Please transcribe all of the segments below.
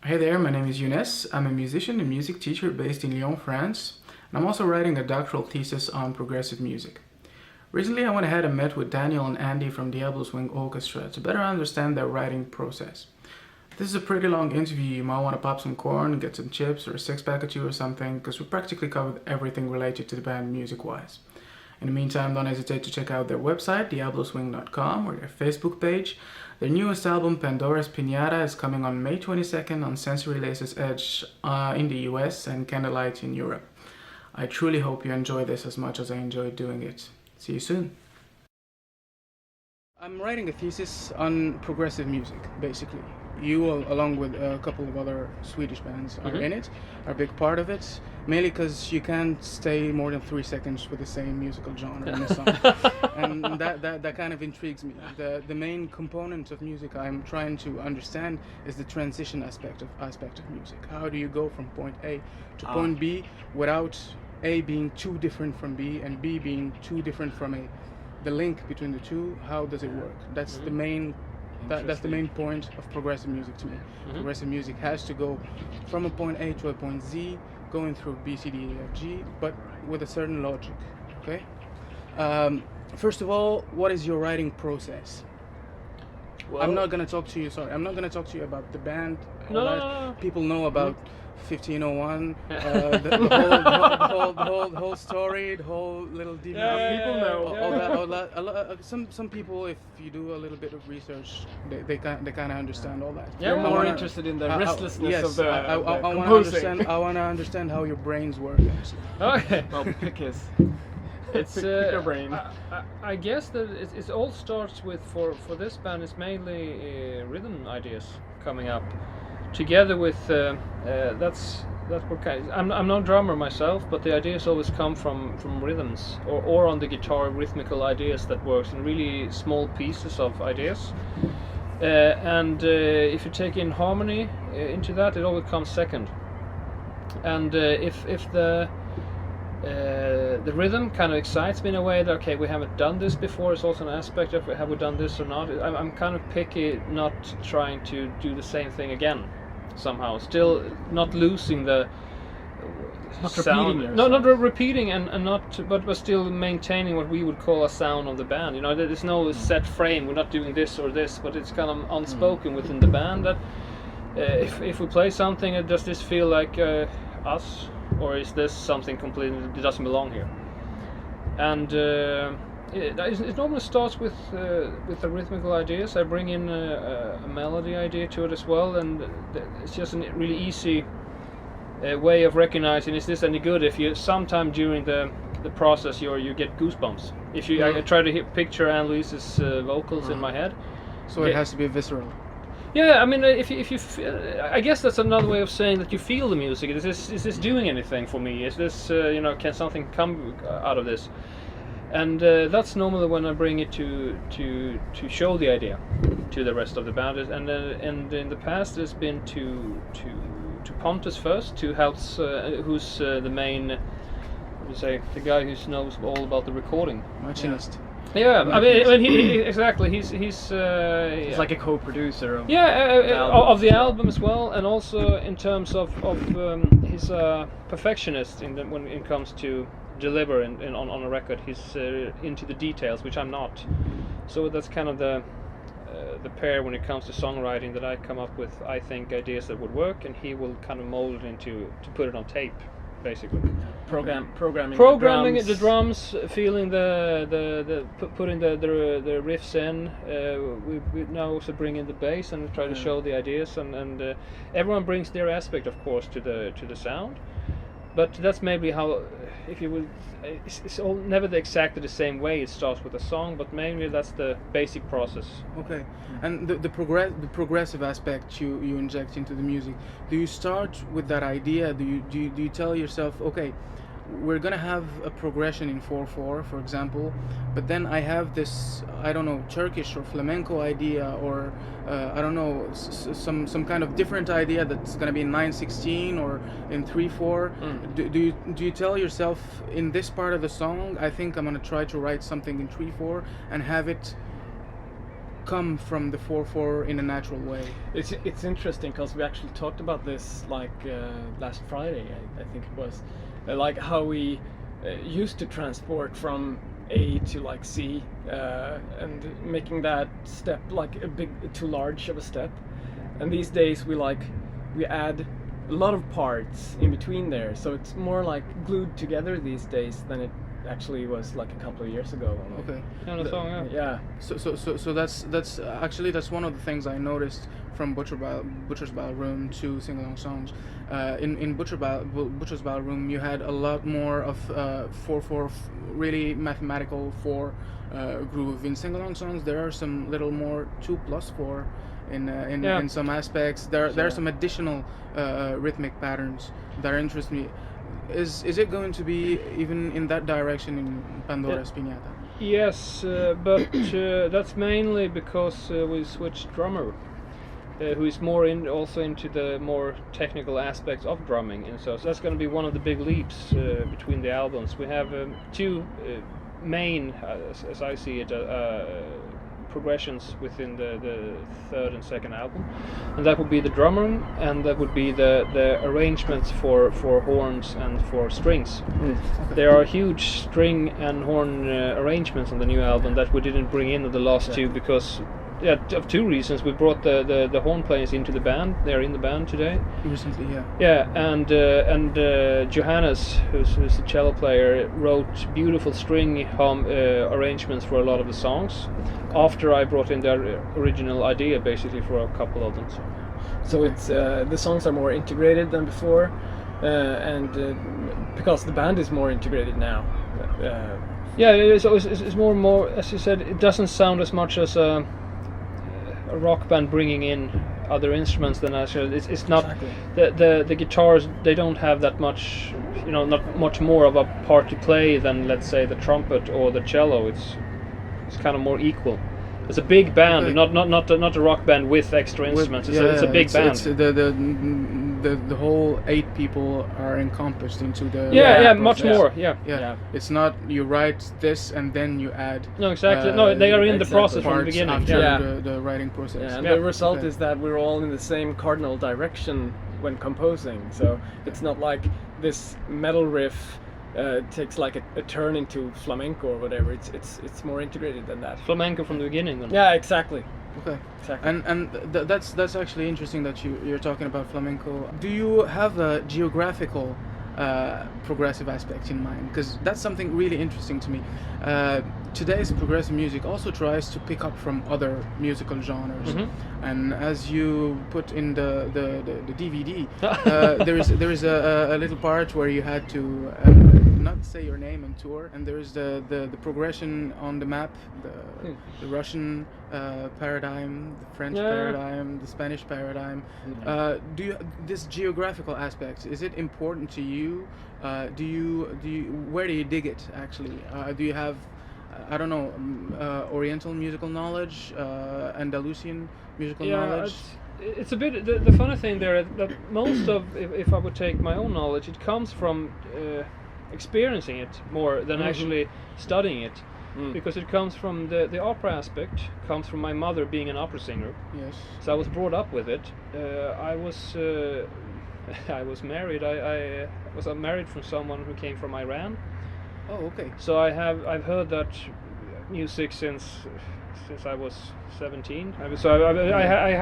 Hey there, my name is Younes. I'm a musician and music teacher based in Lyon, France, and I'm also writing a doctoral thesis on progressive music. Recently, I went ahead and met with Daniel and Andy from Diablo Swing Orchestra to better understand their writing process. This is a pretty long interview. You might want to pop some corn, get some chips, or a six-pack of chew or something, because we practically covered everything related to the band music-wise. In the meantime, don't hesitate to check out their website, diabloswing.com, or their Facebook page. Their newest album, Pandora's Pinata, is coming on May 22nd on Sensory Laces Edge in the US and Candlelight in Europe. I truly hope you enjoy this as much as I enjoyed doing it. See you soon. I'm writing a thesis on progressive music, basically. You, along with a couple of other Swedish bands, are in it, are a big part of it, mainly because you can't stay more than 3 seconds with the same musical genre in a song. And that kind of intrigues me. The main component of music I'm trying to understand is the transition aspect of music. How do you go from point A to point B without A being too different from B and B being too different from A? The link between the two, how does it work? That's the main point of progressive music to me. Progressive music has to go from a point A to a point Z, going through B, C, D, E, F, G, but with a certain logic. Okay. First of all, what is your writing process? Well, I'm not gonna talk to you. Sorry, I'm not gonna talk to you about the band. No. People know about 1501, the whole story, the whole little DVD. People know. All that. Some people, if you do a little bit of research, they kind of understand all that. You're more interested in the restlessness yes, of the I composing. want to understand how your brains work. Actually. Okay. Well, pick his. It's Pick your brain. I guess that it all starts with for this band. It's mainly rhythm ideas coming up, together with that's what kind. I'm no drummer myself, but the ideas always come from rhythms or on the guitar, rhythmical ideas that works in really small pieces of ideas. And if you take in harmony into that, it always comes second. And if the rhythm kind of excites me in a way that, okay, we haven't done this before. It's also an aspect of have we done this or not. I'm kind of picky, not trying to do the same thing again somehow. Still not losing the Not sound. repeating No, not yourself. repeating and not, but still maintaining what we would call a sound of the band. You know, there's no set frame. We're not doing this or this, but it's kind of unspoken within the band that if we play something, does this feel like us? Or is this something completely that doesn't belong here? And it normally starts with the rhythmical ideas. I bring in a melody idea to it as well, and it's just a really easy way of recognizing is this any good. If you sometime during the process you get goosebumps. If you I try to picture Anne Louise's vocals in my head. So it has to be visceral. Yeah, I mean, if you I guess that's another way of saying that you feel the music. Is this doing anything for me? Is this can something come out of this? And that's normally when I bring it to show the idea to the rest of the band. And in the past, it's been to Pontus first, to Helts, who's the main, what do you say, the guy who knows all about the recording. Machinist. Yeah, I mean he exactly. He's He's like a co-producer of of the album as well, and also in terms of he's a perfectionist when it comes to deliver on a record. He's into the details, which I'm not. So that's kind of the pair when it comes to songwriting that I come up with. I think ideas that would work, and he will kind of mold it into to put it on tape, basically. Programming the drums, feeling putting the riffs in. We now also bring in the bass and try to show the ideas, and everyone brings their aspect, of course, to the sound. But that's maybe how, if you will, it's all never exactly the same way. It starts with a song, but mainly that's the basic process. Okay, and the progressive aspect you inject into the music. Do you start with that idea? Do you tell yourself, okay, we're gonna have a progression in 4/4, for example, but then I have this, I don't know, Turkish or flamenco idea, or I don't know, some kind of different idea that's gonna be in 9/16 or in 3/4. Do you tell yourself, in this part of the song, I think I'm gonna try to write something in 3/4 and have it come from the 4/4 in a natural way? It's interesting because we actually talked about this like last Friday, I think it was, like how we used to transport from A to like C, and making that step like too large of a step, and these days we add a lot of parts in between there, so it's more like glued together these days than it actually was like a couple of years ago. Okay. Yeah, the song, yeah. Yeah. So that's actually that's one of the things I noticed from Butcher's Ballroom to Sing Along Songs. In Butcher's Ballroom, you had a lot more of 4/4 really mathematical 4 groove. In Sing Along Songs, there are some little more 2+4 in some aspects. There are some additional rhythmic patterns that interest me. Is it going to be even in that direction in Pandora Spinata? Yes, but that's mainly because we switched drummer, who is more also into the more technical aspects of drumming, and so that's going to be one of the big leaps between the albums. We have two main, as I see it, progressions within the third and second album, and that would be the drumming, and that would be the arrangements for horns and for strings. There are huge string and horn arrangements on the new album that we didn't bring in the last two because of two reasons. We brought the horn players into the band. They're in the band today. Recently, yeah. Yeah, and Johannes, who's the cello player, wrote beautiful string arrangements for a lot of the songs. After I brought in the original idea, basically, for a couple of them. So it's the songs are more integrated than before, and because the band is more integrated now. Yeah, it's more and more, as you said, it doesn't sound as much as a rock band bringing in other instruments than actually. It's not Exactly. the guitars. They don't have that much, not much more of a part to play than, let's say, the trumpet or the cello. It's kind of more equal. It's a big band, Okay. not a rock band with extra instruments. It's a big band. It's the whole 8 people are encompassed into the much process. more. Yeah. Yeah. It's not you write this and then you add No, exactly. No, they are in the exactly. process from the parts beginning. after Yeah. the writing process. Yeah, and Yeah. the result Okay. is that we're all in the same cardinal direction when composing. So it's not like this metal riff takes like a turn into flamenco or whatever. It's more integrated than that. Flamenco from the beginning. Then. Yeah, exactly. Okay. Exactly. And that's actually interesting that you're talking about flamenco. Do you have a geographical progressive aspect in mind? Because that's something really interesting to me. Today's progressive music also tries to pick up from other musical genres, and as you put in the DVD, there is a little part where you had to not say your name and tour, and there is the progression on the map, the Russian paradigm, the French paradigm, the Spanish paradigm. Do you this geographical aspect, is it important to you? Do you where do you dig it actually? Do you have I don't know, Oriental musical knowledge, Andalusian musical knowledge? It's a bit the funny thing there that most of if I would take my own knowledge, it comes from experiencing it more than actually studying it, because it comes from the opera aspect, comes from my mother being an opera singer. Yes. So I was brought up with it. I was married. I was married from someone who came from Iran. Oh, okay. So I've heard that music since I was 17. I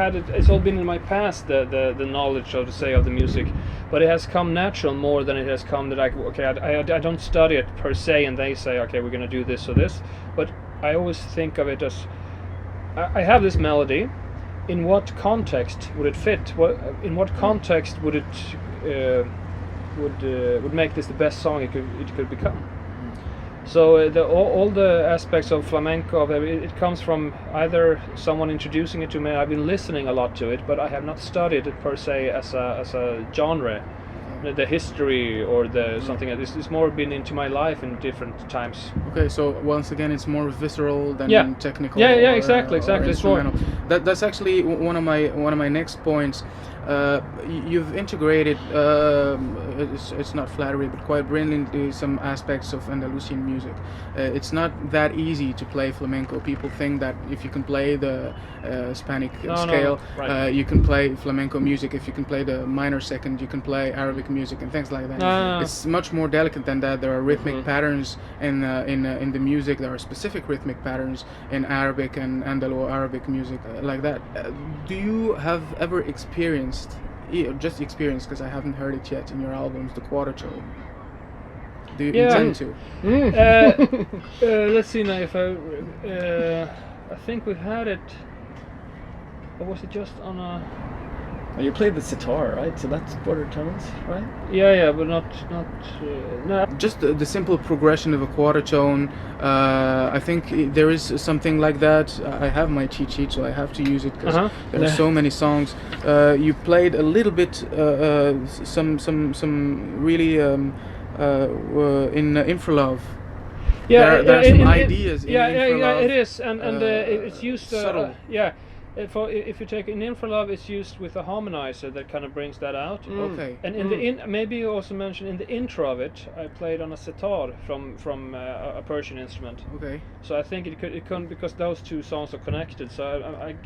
had it. It's all been in my past, the knowledge, so to say, of the music, but it has come natural more than it has come that I don't study it per se, and they say, okay, we're going to do this or this, but I always think of it as I have this melody. In what context would it fit? In what context would it would make this the best song it could become? So all the aspects of flamenco, it comes from either someone introducing it to me. I've been listening a lot to it, but I have not studied it per se as a genre, the history or the something. It's more been into my life in different times. Okay, so once again, it's more visceral than technical. Yeah, or, exactly. or It's more. instrumental. That's actually one of my next points. you've integrated, it's not flattery, but quite brilliantly, some aspects of Andalusian music. It's not that easy to play flamenco. People think that if you can play the Hispanic scale, right. you can play flamenco music. If you can play the minor second, you can play Arabic music and things like that. It's much more delicate than that. There are rhythmic patterns in the music. There are specific rhythmic patterns in Arabic and Andalo-Arabic music like that. Do you have ever experienced, just experienced, because I haven't heard it yet in your albums, the quartetto? Do you intend to? Let's see now if I think we've had it, or was it just on a... Well, you played the sitar, right? So that's quarter tones, right? Yeah, but not no. Just the simple progression of a quarter tone. I think there is something like that. I have my cheat sheet, so I have to use it because there are so many songs. You played a little bit, some really in Infralove. Yeah, there are some ideas in Infralove. Yeah, it is, and it's used subtle. If you take an Infralove, it's used with a harmonizer that kind of brings that out. Okay. And in the maybe you also mentioned in the intro of it, I played on a sitar from a Persian instrument. Okay. So I think it could because those two songs are connected. So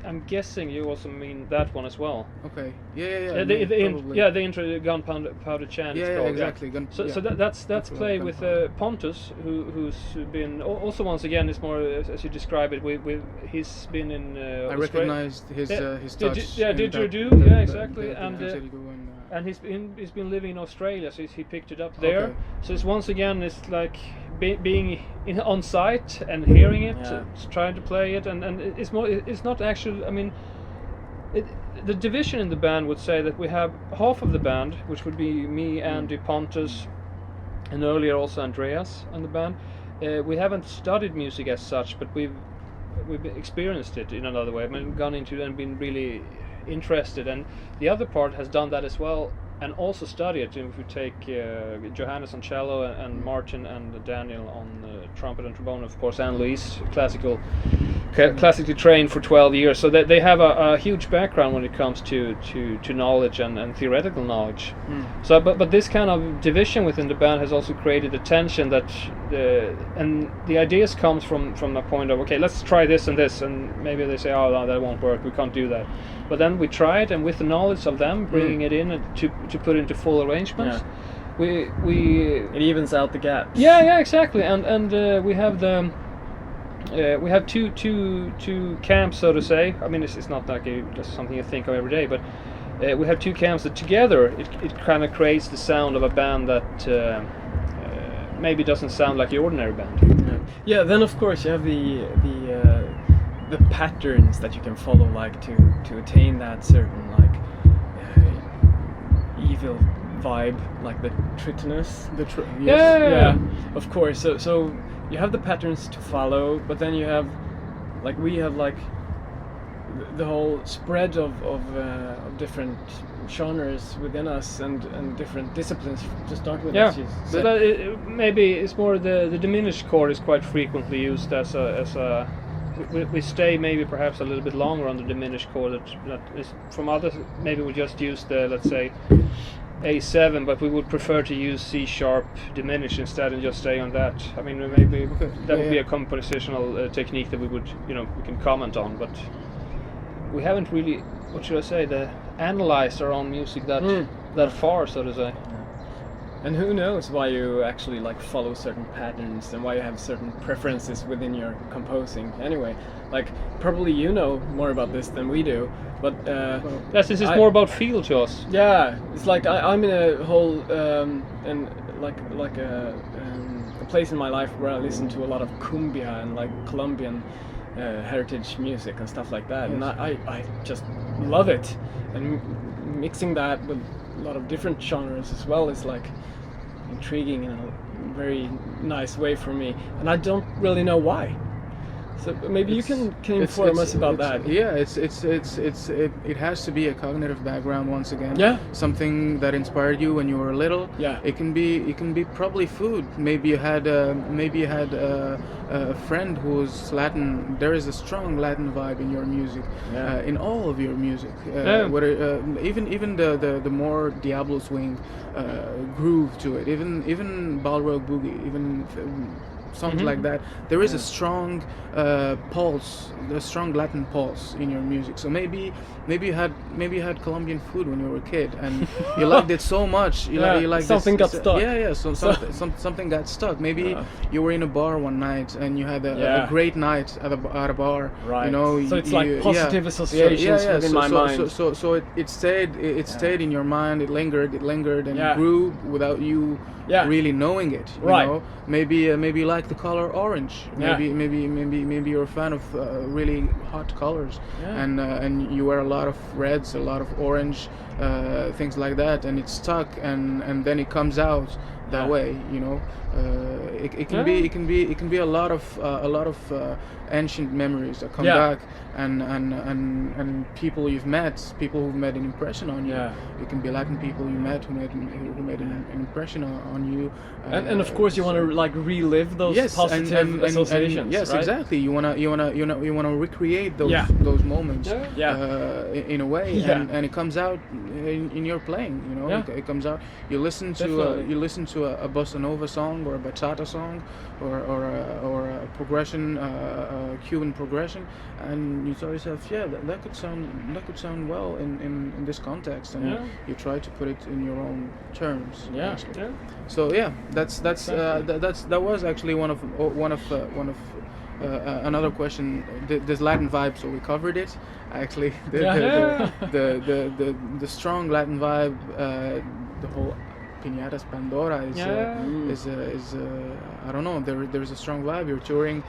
I'm guessing you also mean that one as well. Okay. Yeah. The intro, the Gunpowder Chant. Yeah, it's called, exactly. So that's played with Pontus, who's been also once again is more as you describe it. He's been in. I recognize his touch. Didgeridoo. Yeah, exactly. And he's been living in Australia, so he picked it up there. Okay. So it's once again it's like being on site and hearing it, trying to play it, and it's more. It's not actually. I mean, the division in the band would say that we have half of the band, which would be me, Andy, Pontus, and earlier also Andreas in the band. We haven't studied music as such, but we've experienced it in another way. I mean, gone into it and been really interested, and the other part has done that as well and also studied it. If we take Johannes on cello and Martin and Daniel on trumpet and trombone, of course, and Luis, classically trained for 12 years, so that they have a huge background when it comes to knowledge and theoretical knowledge. So but this kind of division within the band has also created a tension that and the ideas comes from a point of, okay, let's try this, and maybe they say, oh no, that won't work, we can't do that, but then we try it, and with the knowledge of them bringing it in and to put into full arrangements, it evens out the gaps. Yeah, exactly, and we have the we have two camps, so to say. I mean, it's not like just something you think of every day, but we have two camps that together it kind of creates the sound of a band that maybe doesn't sound like the ordinary band. Yeah. Then of course you have the patterns that you can follow, like to attain that certain like evil vibe, like the tritonus. Yeah. Of course. So you have the patterns to follow, but then you have, like we have, like the whole spread of different genres within us and different disciplines to start with. Yeah, but maybe it's more the diminished chord is quite frequently used as a we stay maybe perhaps a little bit longer on the diminished chord that is from others. Maybe we just use the, let's say, A7, but we would prefer to use C sharp diminished instead and just stay on that. I mean, maybe that would be a compositional technique that we would, we can comment on, but we haven't really, what should I say, analyzed our own music that far, so to say. And who knows why you actually like follow certain patterns and why you have certain preferences within your composing. Anyway, like probably you know more about this than we do, but yes, this is more about feel to us. Yeah, it's like I'm in a whole and like a place in my life where I listen to a lot of cumbia and like Colombian heritage music and stuff like that, and I just love it, and mixing that with a lot of different genres as well is like intriguing in a very nice way for me, and I don't really know why. So maybe you can inform us about that. Yeah, it has to be a cognitive background once again. Yeah. Something that inspired you when you were little. Yeah. It can be probably food. Maybe you had a friend who was Latin. There is a strong Latin vibe in your music. Yeah. In all of your music. Even the more Diablo Swing groove to it. Even Balrog Boogie. Even songs like that. There is a strong pulse, a strong Latin pulse in your music. So maybe you had Colombian food when you were a kid, and you liked it so much. You like something got stuck. Yeah. So something got stuck. Maybe you were in a bar one night and you had a great night at a bar. Right. You know. So it's like positive associations within my mind. So it stayed in your mind. It lingered and grew without you really knowing it. You know? Maybe you like the color orange. Maybe you're a fan of really hot colors, and you wear a lot of reds, a lot of orange, things like that, and it's stuck, and then it comes out that way. You know, it can be a lot of ancient memories that come back, and people you've met, people who've made an impression on you. It can be Latin people you met who made an impression on you. And of course you want to like relive those positive associations. Yes, right? Exactly. You wanna recreate those moments in a way, and it comes out in your playing. You know, it comes out. You listen to a bossa nova song or a bachata song or a progression, Cuban progression, and you tell yourself, that could sound well in this context, and you try to put it in your own terms. So that was actually one of another question. This Latin vibe, so we covered it. Actually, the strong Latin vibe, the whole Piñatas Pandora is I don't know. There's a strong vibe. You're touring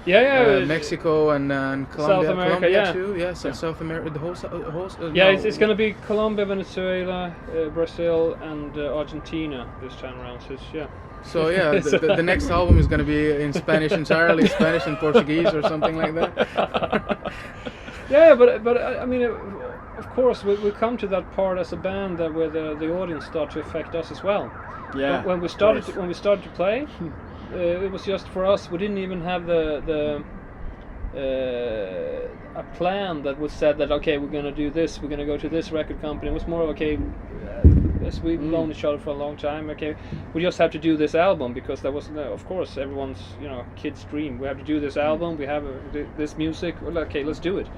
Mexico and Colombia, South America, too. South America, the whole it's going to be Colombia, Venezuela, Brazil, and Argentina this time around. So the next album is going to be in Spanish entirely, Spanish and Portuguese or something like that. But I mean, of course, we come to that part as a band that where the audience start to affect us as well. Yeah. When we started to play, it was just for us. We didn't even have a plan that was said that okay, we're going to do this. We're going to go to this record company. It was more of okay. As we've known each other for a long time, okay, we just have to do this album because that was, of course, everyone's kid's dream. We have to do this album. We have this music. Well, okay, let's do it.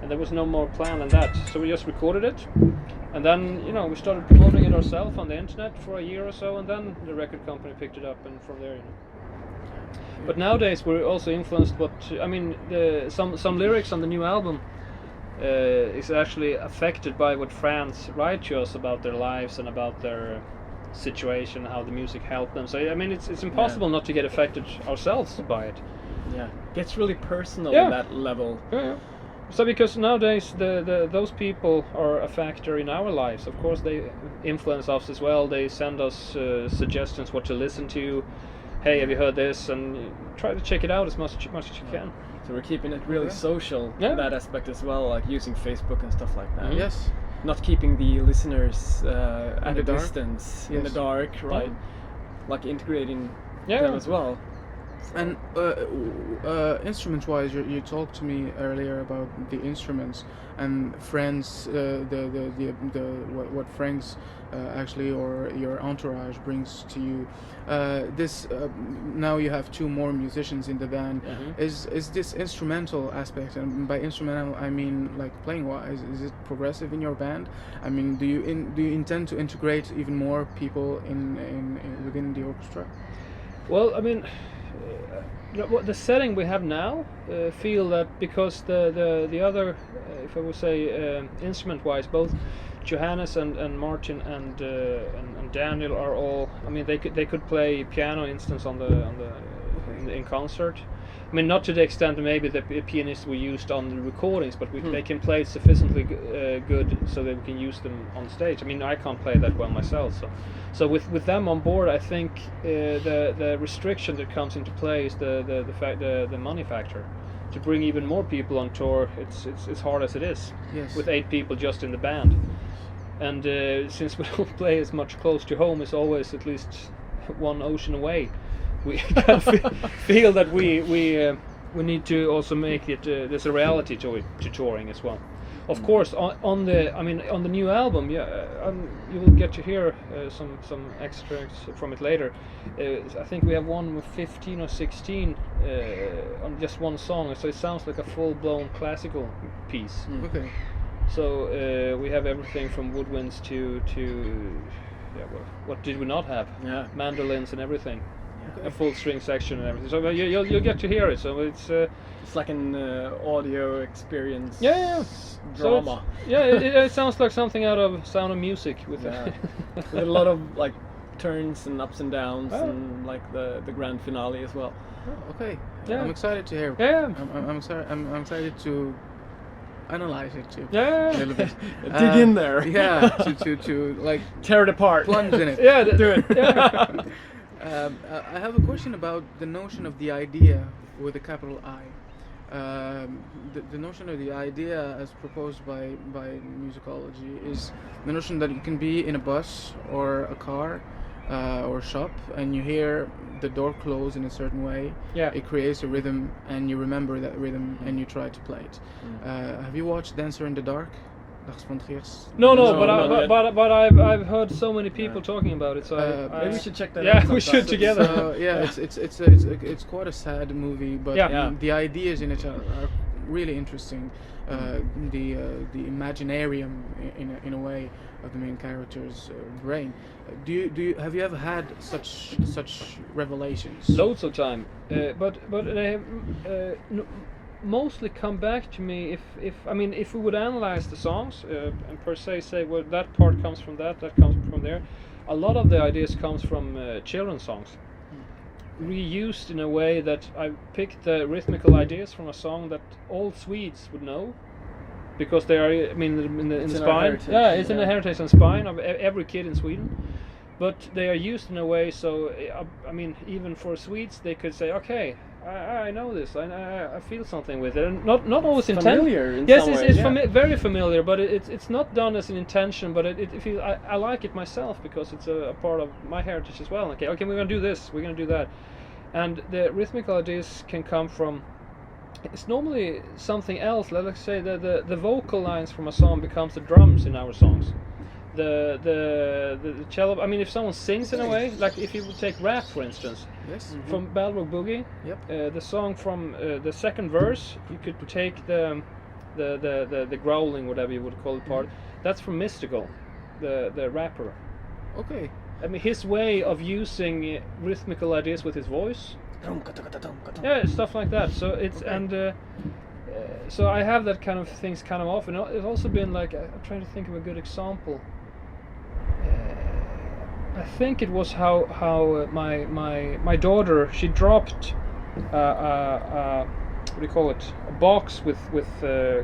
And there was no more plan than that. So we just recorded it, and then we started promoting it ourselves on the internet for a year or so, and then the record company picked it up, and from there. But nowadays we're also influenced. Some lyrics on the new album is actually affected by what fans write to us about their lives and about their situation, how the music helped them. So I mean, it's impossible not to get affected ourselves by it. Yeah, gets really personal on that level. Yeah. So because nowadays those people are a factor in our lives. Of course, they influence us as well. They send us suggestions what to listen to. Hey, have you heard this? And try to check it out as much as you can. So we're keeping it really social, that aspect as well, like using Facebook and stuff like that. Yes. Not keeping the listeners at a distance, in the dark, right? Like integrating them as well. And instrument-wise, you talked to me earlier about the instruments and friends, what friends actually or your entourage brings to you. Now you have two more musicians in the band. Is this instrumental aspect, and by instrumental I mean like playing-wise, is it progressive in your band? I mean, do you intend to integrate even more people in within the orchestra? Well, I mean. The setting we have now, feel that because the other, if I would say, instrument-wise, both Johannes and Martin and Daniel are all. I mean, they could play piano instance in concert. I mean, not to the extent that maybe the pianists we used on the recordings, but they can play sufficiently good so that we can use them on stage. I mean, I can't play that well myself, so with them on board, I think the restriction that comes into play is the money factor. to bring even more people on tour, it's hard as it is. Yes. With 8 people just in the band, and since we don't play as much close to home, it's always at least one ocean away. We kind of feel that we need to also make it there's a reality to it, to touring as well. Of course, on the new album, you will get to hear some extracts from it later. I think we have one with 15 or 16 on just one song, so it sounds like a full-blown classical piece. Okay. So we have everything from woodwinds to what did we not have? Yeah. Mandolins and everything. A full string section and everything. So you'll get to hear it. So It's like an audio experience. Yeah. Drama. So it sounds like something out of Sound of Music with With a lot of like turns and ups and downs, Oh. and like the grand finale as well. Oh, okay. Yeah. I'm excited to hear. Yeah. I'm excited to analyze it too. Yeah. A little bit. Dig in there. Yeah. To like Tear it apart. plunge in it. Yeah, Do it. Yeah. I have a question about the notion of the idea with a capital I. The notion of the idea as proposed by musicology is the notion that you can be in a bus or a car or shop, and you hear the door close in a certain way. Yeah. It creates a rhythm, and you remember that rhythm, and you try to play it. Have you watched Dancer in the Dark? No, No, but not yet. but I've heard so many people talking about it. So Maybe we should check that out. Yeah, we sometime. should together. So, yeah, it's quite a sad movie, but Yeah. the ideas in it are really interesting. The imaginarium in a way of the main character's brain. Do you have you ever had such revelations? Loads of time, but they mostly come back to me if we would analyze the songs and per se say, well, that part comes from that comes from there. A lot of the ideas comes from children's songs, reused in a way that I picked the rhythmical ideas from a song that all Swedes would know, because they are, I mean, in the in our spine. heritage, Yeah, it's in the yeah. heritage and spine of every kid in Sweden. But they are used in a way, so I mean, even for Swedes, they could say, okay, I know this, I feel something with it, and not always intentional. Familiar in Yes, some it's, way, it's yeah. very familiar, but it's not done as an intention. But it feels, I like it myself because it's a part of my heritage as well. Okay, we're gonna do this, we're gonna do that, and the rhythmical ideas can come from. It's normally something else. Let's say the vocal lines from a song becomes the drums in our songs. The cello. I mean, if someone sings in a way, like if you would take rap for instance, Yes. from Balrog Boogie, Yep. the song from the second verse, you could take the growling, whatever you would call it, part. That's from Mystical, the rapper. Okay. I mean, his way of using rhythmical ideas with his voice. Yeah, stuff like that. So it's so I have that kind of things kind of often. It's also been like I'm trying to think of a good example. I think it was how my daughter, she dropped what do you call it, a box with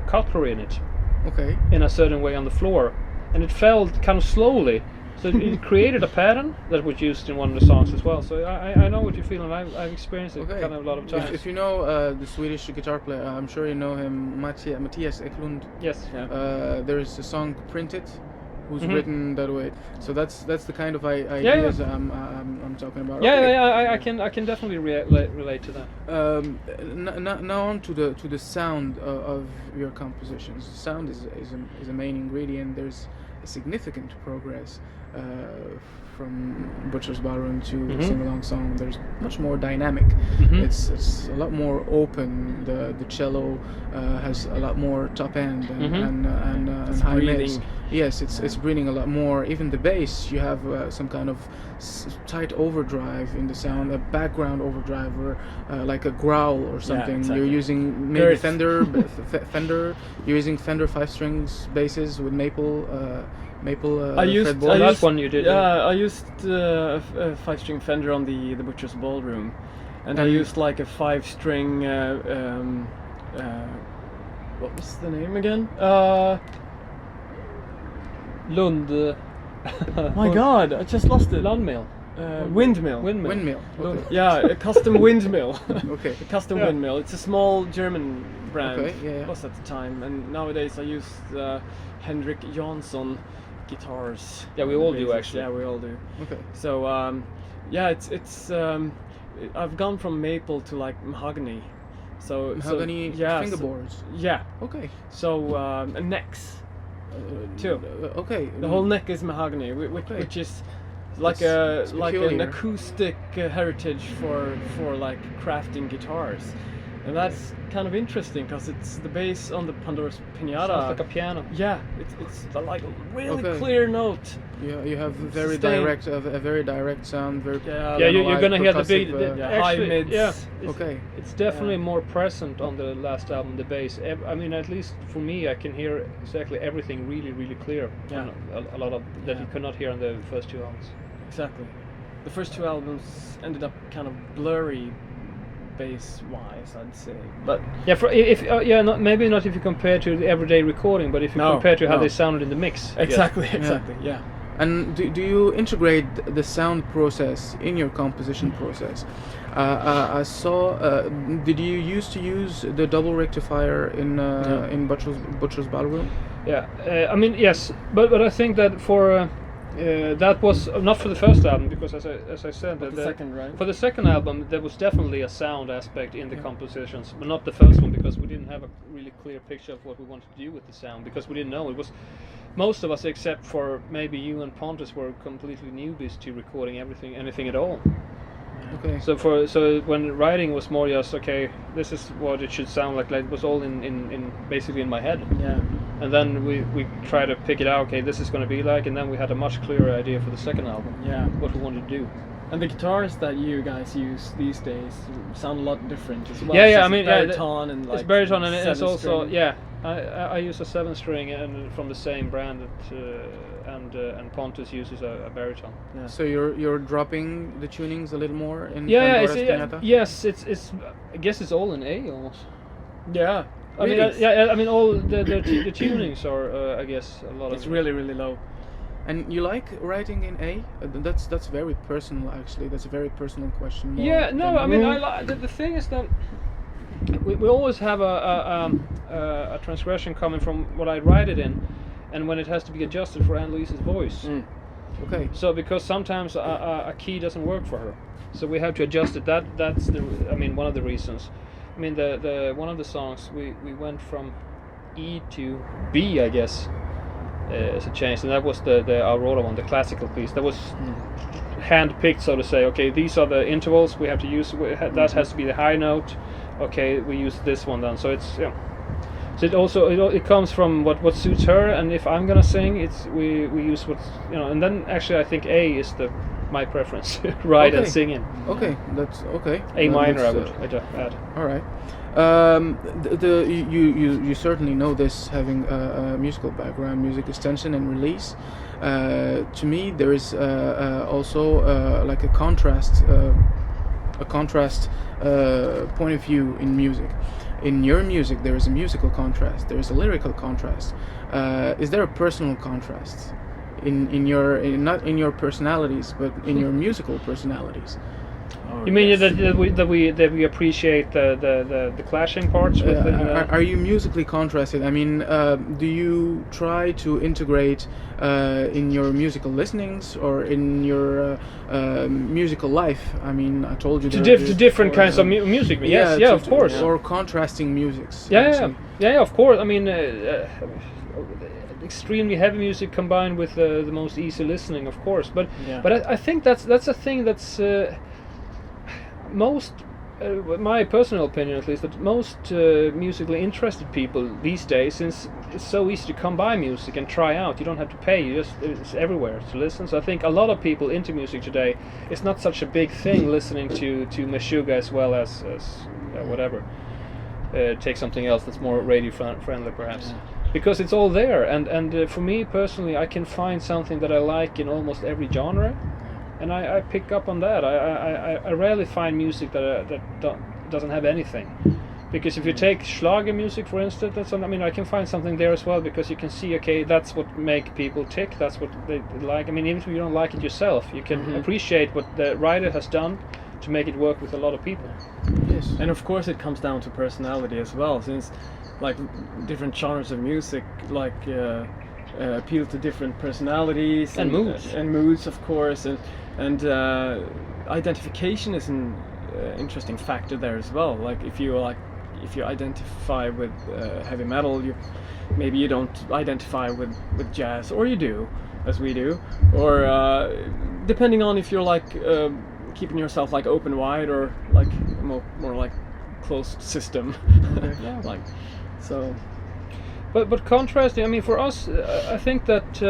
cutlery in it Okay. in a certain way on the floor, and it fell kind of slowly. So it created a pattern that was used in one of the songs as well. So I know what you feel, and I've experienced it Okay. kind of a lot of times. If you know the Swedish guitar player, I'm sure you know him, Mattias Eklund. Yes. Yeah. There is a song "Print It," who's Mhm. written that way. So that's the kind of ideas I'm talking about. Yeah, Okay. I can definitely relate to that. Now on to the sound of your compositions. Sound is a main ingredient. There's a significant progress from Butcher's Ballroom to Mhm. sing-along song. There's much more dynamic. Mhm. It's a lot more open. The cello has a lot more top end and Mhm. and high mids. breathing. Yes, it's breathing a lot more. Even the bass, you have some kind of tight overdrive in the sound, a background overdrive, or like a growl or something. exactly. You're using maybe Girth. Fender. You're using Fender 5-strings basses with maple I used fretboard. That's one you did, Yeah, I used a 5-string Fender on the Butcher's Ballroom, and I used like a 5-string. What was the name again? Lund. My God, I just lost it. Landmill. Windmill. Windmill. Okay. Yeah, a custom windmill. Okay. A custom Yeah. windmill. It's a small German brand. Okay, yeah. It was at the time, and nowadays I use Henrik Jansson guitars. Yeah, we all do, basses. actually. Yeah, we all do. Okay. So yeah, it's I've gone from maple to like mahogany. So Mahogany yeah, fingerboards. yeah. Okay. So and necks too. Okay. The whole neck is mahogany, Okay. which is like It's like an peculiar. acoustic heritage for like crafting guitars, and that's kind of interesting because it's the bass on the Pandora's Pinata. Sounds like a piano. Yeah, it's like a really Okay. clear note. You have very Sustain. direct, a very direct sound. Very Yeah, Yeah, you're melodic, gonna hear the beat. percussive, yeah, high Actually, mids. yeah, it's, Okay. it's definitely Yeah. more present on the last album, the bass. I mean, at least for me, I can hear exactly everything really, really clear. Yeah. On a lot of that you Yeah. could not hear on the first two albums. Exactly. The first two albums ended up kind of blurry bass-wise, I'd say. But Yeah, if yeah, maybe not if you compare to the everyday recording, but if you No, compare to how no. they sounded in the mix. yes. exactly, yeah. And do you integrate the sound process in your composition process? I saw. Did you used to use the double rectifier in Butcher's Ballroom? Yeah, I mean yes, but I think that for that was not for the first album because as I said But the second, right? for the second album there was definitely a sound aspect in the compositions, but not the first one because we didn't have a really clear picture of what we wanted to do with the sound because we didn't know. It was most of us except for maybe you and Pontus were completely newbies to recording anything at all. Okay. So when writing was more just okay, this is what it should sound like it was all in basically in my head. Yeah. And then we try to pick it out, okay, this is going to be like, and then we had a much clearer idea for the second album, Yeah. what we wanted to do. And the guitars that you guys use these days sound a lot different as well. Yeah, It's I just mean, baritone and like it's baritone and it's also, seven-string. yeah, I use a 7-string and from the same brand and Pontus uses a baritone. Yeah. So you're dropping the tunings a little more in Yeah, Pandora's it's, Pinata? yes, it's I guess it's all in A almost. Yeah. I mean, Really? yeah, I mean all the tunings are, I guess, a lot It's of. really, really low. And you like writing in A? That's very personal, actually. That's a very personal question. more Yeah, no, than- I mean, the thing is that we always have a transgression coming from what I write it in, and when it has to be adjusted for Anne-Louise's voice. Mm. Okay. So because sometimes a key doesn't work for her, so we have to adjust it. That's one of the reasons. I mean, the one of the songs we went from E to B, I guess, as a change, and that was the Aurora one, the classical piece. That was hand-picked, so to say. Okay, these are the intervals we have to use. That has to be the high note. Okay, we use this one then. So it's So it also it comes from what suits her, and if I'm gonna sing, we use what's and then actually I think A is my preference, write and Okay. sing in. Okay, that's okay. A minor I That's, would add. All right. You certainly know this, having a musical background, music extension and release. To me, there is also like a contrast point of view in music. In your music, there is a musical contrast. There is a lyrical contrast. Is there a personal contrast not in your personalities, but in your musical personalities? Oh, You mean yes. that we appreciate the clashing parts with Are you musically contrasted? I mean, do you try to integrate in your musical listenings or in your musical life? I mean, I told you to different kinds of music? Yes, yeah, of course. Or contrasting musics. Yeah, actually. yeah, of course. I mean, extremely heavy music combined with the most easy listening, of course. But Yeah. but I think that's a thing that's most, my personal opinion at least, that most musically interested people these days, since it's so easy to come by music and try out, you don't have to pay. It's everywhere to listen. So I think a lot of people into music today, it's not such a big thing listening to Meshuggah as well as whatever. Take something else that's more radio friendly perhaps. Yeah. Because it's all there, and for me personally, I can find something that I like in almost every genre, and I pick up on that. I rarely find music that doesn't have anything. Because if you take Schlager music, for instance, I mean, I can find something there as well, because you can see, okay, that's what make people tick, that's what they like. I mean, even if you don't like it yourself, you can appreciate what the writer has done to make it work with a lot of people. Yes. And of course it comes down to personality as well, since like different genres of music like appeal to different personalities And moods. And moods, of course, and identification is an interesting factor there as well. Like if you identify with heavy metal, maybe you don't identify with jazz, or you do, as we do, or depending on if you're like keeping yourself like open wide, or like more like closed system. Yeah. Like so. But contrasting, I mean, for us, I think that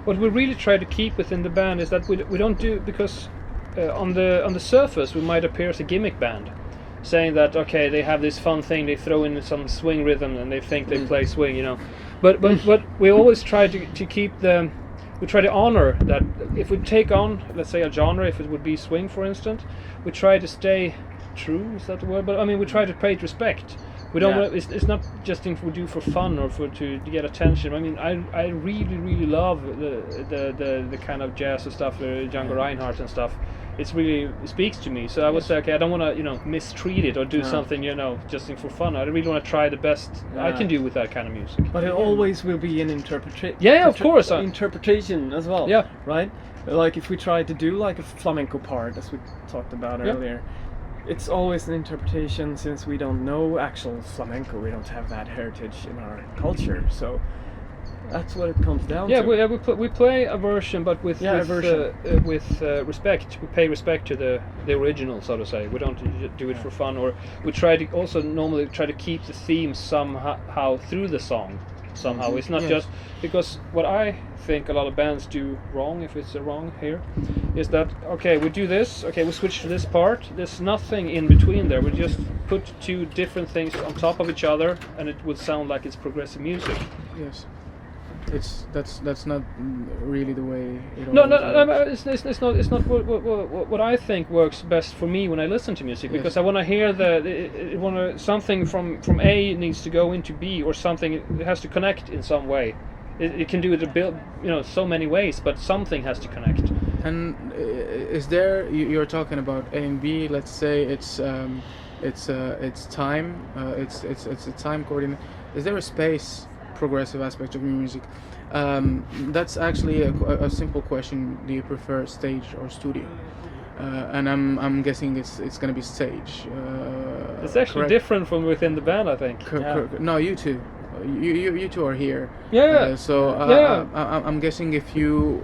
what we really try to keep within the band is that we don't do, because on the surface we might appear as a gimmick band, saying that okay, they have this fun thing, they throw in some swing rhythm and they think they play swing, you know. But we always try to keep we try to honor that. If we take on, let's say, a genre, if it would be swing, for instance, we try to stay true. Is that the word? But I mean, we try to pay it respect. We don't. Yeah. It's not just things we do for fun or to get attention. I mean, I really love the kind of jazz and stuff, Django Reinhardt and stuff. It speaks to me. So I would say, okay, I don't want to mistreat it or do something just for fun. I really want to try the best I can do with that kind of music. But it always will be an interpretation. Yeah, of course. Interpretation as well. Yeah. Right. Like if we try to do like a flamenco part, as we talked about earlier, it's always an interpretation, since we don't know actual flamenco. We don't have that heritage in our culture. So that's what it comes down to. We play a version, but with respect. We pay respect to the original, so to say. We don't do it for fun, or we try to also normally try to keep the theme somehow through the song. Somehow it's not just because what I think a lot of bands do wrong, if it's wrong here, is that okay, we do this, okay, we switch to this part. There's nothing in between there. We just put two different things on top of each other, and it would sound like it's progressive music. Yes. That's not really the way it No, always works. it's not what I think works best for me when I listen to music, because I want to hear something from A needs to go into B, or something, it has to connect in some way. It can do it so many ways, but something has to connect. And is there, you're talking about A and B, let's say it's time, it's a time coordinate. Is there a space progressive aspect of your music? That's actually a simple question. Do you prefer stage or studio? And I'm guessing it's going to be stage. It's actually correct? different from within the band, I think. No, you two. You two are here. Yeah. I'm guessing if you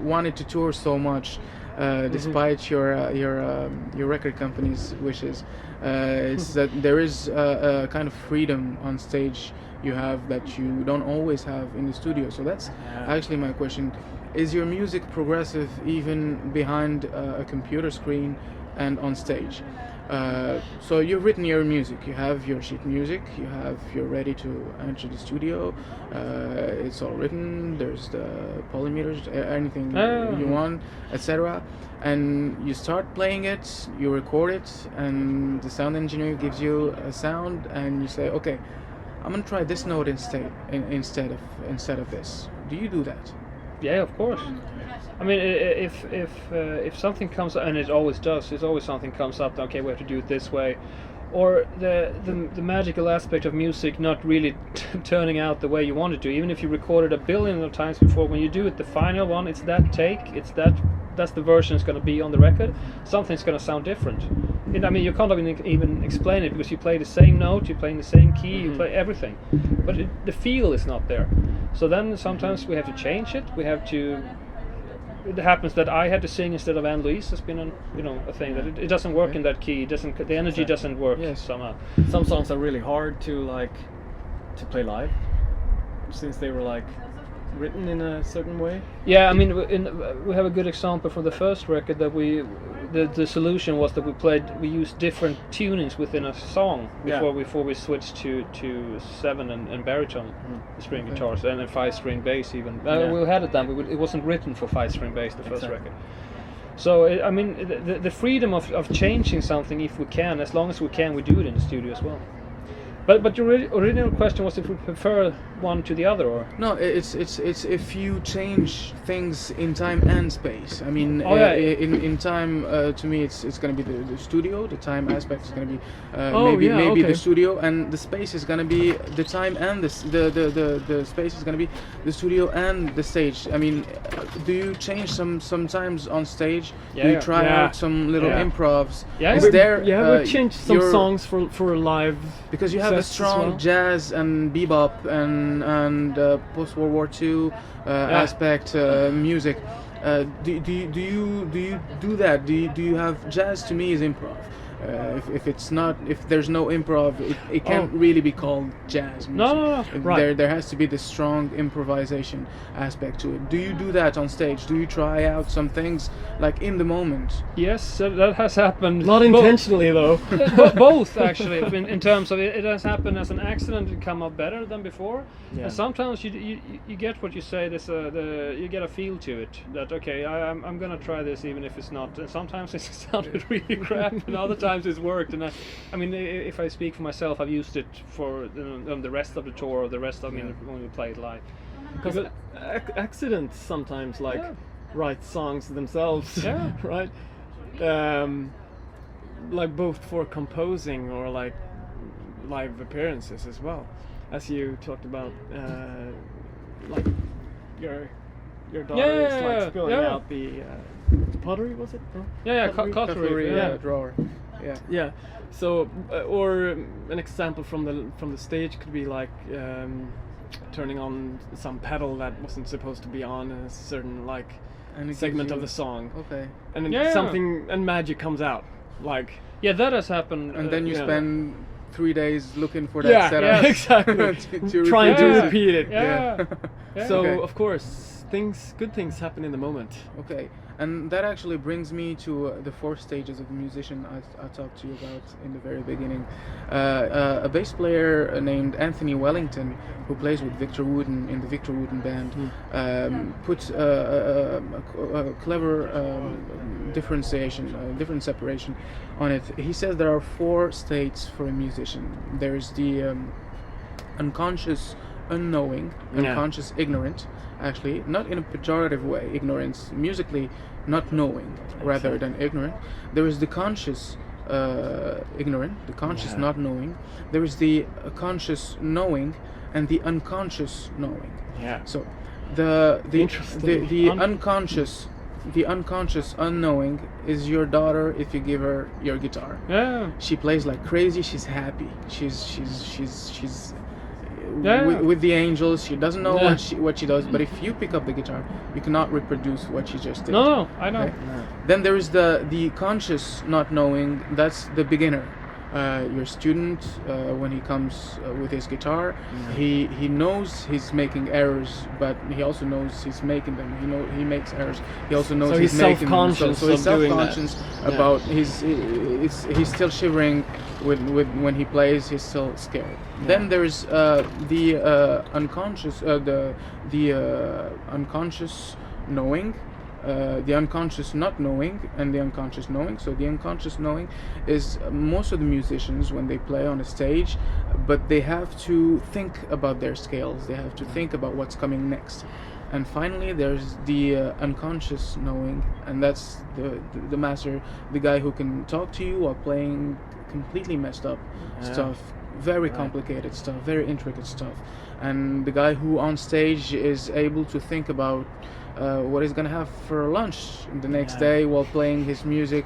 wanted to tour so much, despite your record company's wishes, it's that there is a kind of freedom on stage you have that you don't always have in the studio. So that's actually my question. Is your music progressive even behind a computer screen and on stage? So you've written your music, you have your sheet music, you're ready to enter the studio, it's all written, there's the polymeters, anything you want, etc. And you start playing it, you record it, and the sound engineer gives you a sound, and you say, okay, I'm gonna try this note instead of this. Do you do that? Yeah, of course. I mean, if something comes up, and it always does, there's always something comes up. Okay, we have to do it this way, or the magical aspect of music not really turning out the way you want it to. Even if you recorded a billion of times before, when you do it, the final one, it's that take, that's the version it's going to be on the record. Something's going to sound different. I mean, you can't even explain it, because you play the same note, you play in the same key, you play everything, but the feel is not there. So then sometimes we have to change it. It happens that I had to sing instead of Anne-Louise. Has been a thing that it doesn't work in that key. The energy doesn't work somehow. Some songs are really hard to play live, since they were written in a certain way. Yeah, I mean, we have a good example from the first record that the solution was that we used different tunings within a song before we switched to 7 and baritone string guitars, and then 5-string bass even. We had it then, but it wasn't written for 5-string bass, the first record. So I mean, the freedom of changing something, if we can, as long as we can, we do it in the studio as well. But your original question was if we prefer one to the other, or No, it's if you change things in time and space. I mean, Oh, yeah. in time, to me, it's going to be the studio. The time aspect is going to be Oh, maybe yeah, maybe okay. the studio, and the space is going to be the time, and the space is going to be the studio and the stage. I mean, do you change sometimes on stage? Yeah, Do you yeah. try Yeah. out some little Yeah. improvs? Yeah, Is yeah. there? we changed some your- songs for live. because you have a sets as strong well. jazz and bebop and post World War II aspect music. Do you do that? Do you have jazz? To me, is improv. If it's not, if there's no improv, it can't really be called jazz music. No. Right. There has to be this strong improvisation aspect to it. Do you do that on stage? Do you try out some things like in the moment? Yes, that has happened. Not intentionally though. Both actually. In terms of it has happened as an accident and come out better than before. Yeah. And sometimes you get what you say. You get a feel to it that okay, I'm gonna try this even if it's not. And sometimes it sounded really crap, and other times it's worked. And I mean, if I speak for myself, I've used it for the rest of the tour or the rest of when we played live. Because accidents sometimes like write songs themselves. Yeah. Right. Like both for composing or like live appearances as well, as you talked about, like your daughter is like spilling out the pottery, was it? Or? Cutlery, yeah, drawer. Yeah. Yeah. So, or an example from the stage could be like turning on some pedal that wasn't supposed to be on a certain like And it segment gives of you- the song, Okay. and then Yeah. something and magic comes out. Like Yeah, that has happened. And then you yeah. spend 3 days looking for that yeah, setup. exactly. to Trying to Yeah. repeat it. Yeah. Yeah. So Okay. of course, good things happen in the moment. Okay, and that actually brings me to the 4 stages of a musician I talked to you about in the very beginning. A bass player named Anthony Wellington, who plays with Victor Wooden in the Victor Wooden band, puts a clever differentiation, different separation on it. He says there are 4 states for a musician. There's the unconscious unknowing, unconscious ignorant, actually, not in a pejorative way, ignorance, musically not knowing rather than ignorant. There is the conscious ignorant, the conscious not knowing. There is the conscious knowing and the unconscious knowing. Yeah. So the Interesting. unconscious unknowing is your daughter if you give her your guitar. Yeah. She plays like crazy. She's happy. She's Yeah. with the angels. She doesn't know Yeah. what she does. But if you pick up the guitar, you cannot reproduce what she just did. No, I know. Okay? Then there is the conscious not knowing. That's the beginner. Your student, when he comes with his guitar, he knows he's making errors, but he also knows he's making them. He makes errors. He also knows So he's he's making them. self-conscious So he's of doing that. self-conscious Yeah. about he's still shivering with when he plays. He's still scared. Then there's the unconscious, the unconscious knowing. The unconscious not knowing and the unconscious knowing. So the unconscious knowing is most of the musicians when they play on a stage, but they have to think about their scales. They have to think about what's coming next. And finally, there's the unconscious knowing, and that's the master, the guy who can talk to you while playing completely messed up stuff, very complicated stuff, very intricate stuff, and the guy who on stage is able to think about what he's gonna have for lunch the next day while playing his music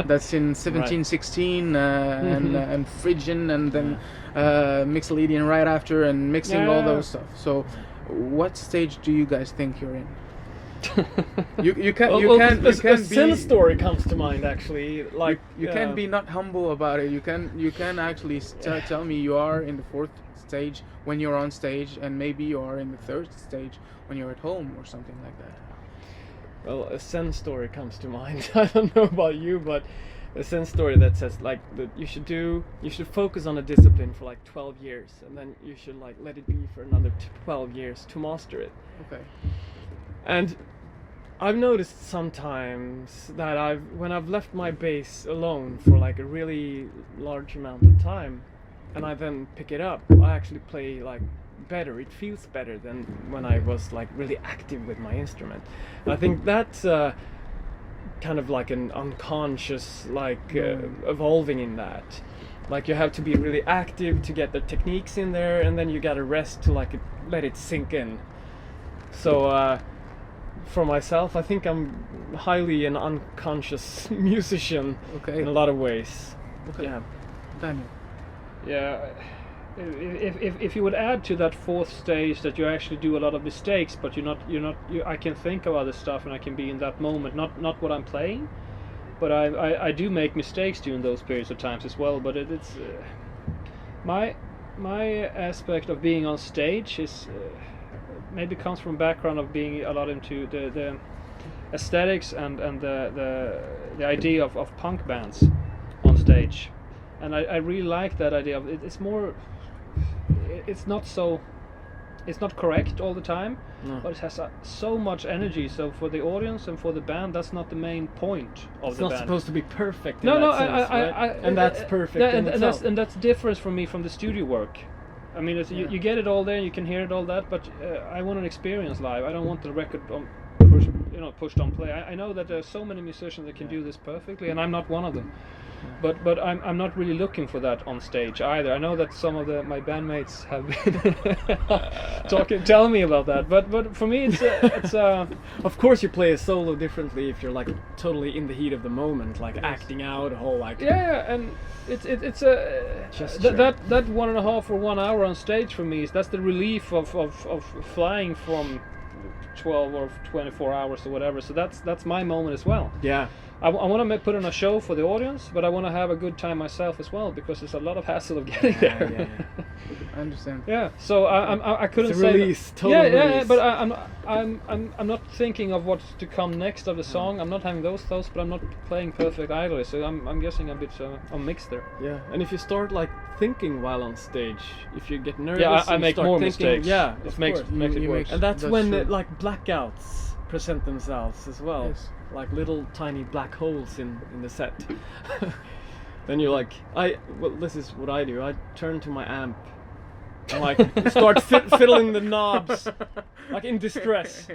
that's in 1716 and Phrygian and then Mixolydian right after and mixing all those stuff. So, what stage do you guys think you're in? You can a be Zen story comes to mind actually. Like you can be not humble about it. You can actually tell me you are in the 4th stage when you're on stage, and maybe you are in the 3rd stage when you're at home or something like that. Well, a Zen story comes to mind. I don't know about you, but a Zen story that says like that you should focus on a discipline for like 12 years, and then you should like let it be for another 12 years to master it. Okay. And I've noticed sometimes that when I've left my bass alone for like a really large amount of time, and I then pick it up, I actually play like better. It feels better than when I was like really active with my instrument. I think that's kind of like an unconscious like evolving in that. Like you have to be really active to get the techniques in there, and then you gotta rest to like let it sink in. So for myself, I think I'm highly an unconscious musician in a lot of ways. Okay. Yeah. Daniel. Yeah, if you would add to that fourth stage that you actually do a lot of mistakes, but I can think of other stuff and I can be in that moment, not what I'm playing, but I do make mistakes during those periods of times as well. But it's my aspect of being on stage is maybe comes from background of being a lot into the aesthetics and the idea of punk bands on stage. And I really like that idea of it's more, it's not correct all the time, but it has so much energy. So for the audience and for the band, that's not the main point of the band. It's not supposed to be perfect. And that's perfect. And that's different from me from the studio work. I mean, you get it all there, you can hear it all that, but I want an experience live. I don't want the record pushed on play. I know that there's so many musicians that can do this perfectly, and I'm not one of them. But I'm not really looking for that on stage either. I know that some of my bandmates have been telling me about that. But for me, it's of course you play a solo differently if you're like totally in the heat of the moment, like acting out a whole like. Yeah, and it's that 1.5 or 1 hour on stage for me that's the relief of flying from 12 or 24 hours or whatever. So that's my moment as well. Yeah. I want to put on a show for the audience, but I want to have a good time myself as well, because there's a lot of hassle of getting there. Yeah. I understand. Yeah, so I couldn't it's a say release, total release. Yeah, but I'm not thinking of what's to come next of the song. I'm not having those thoughts, but I'm not playing perfect either. So I'm guessing a bit I'm mixed there. Yeah, and if you start like thinking while on stage, if you get nervous, I make more mistakes. Yeah, it makes it worse. And that's when like blackouts present themselves as well. Yes. Like little tiny black holes in the set. Then you're like, this is what I do. I turn to my amp and like start fiddling the knobs, like in distress,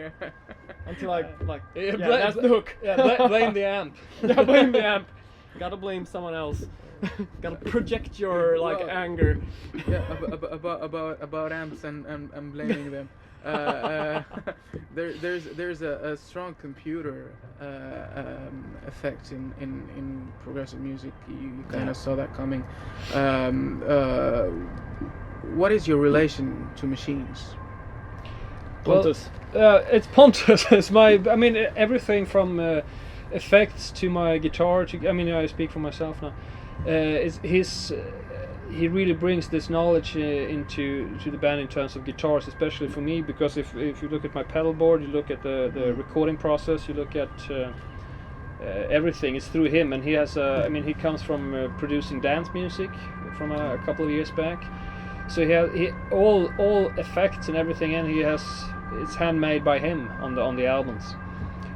until that's the hook. Yeah, blame the amp. Yeah, blame the amp. Gotta blame someone else. Gotta project your anger. Yeah, about amps and blaming them. There's a strong computer effect in progressive music. You kind of saw that coming. What is your relation to machines? Pontus. It's Pontus. It's everything from effects to my guitar. I speak for myself now. He really brings this knowledge into the band in terms of guitars, especially for me, because if you look at my pedal board, you look at the recording process, you look at everything, it's through him. And he has he comes from producing dance music from a couple of years back, so he all effects and everything, and it's handmade by him on the albums.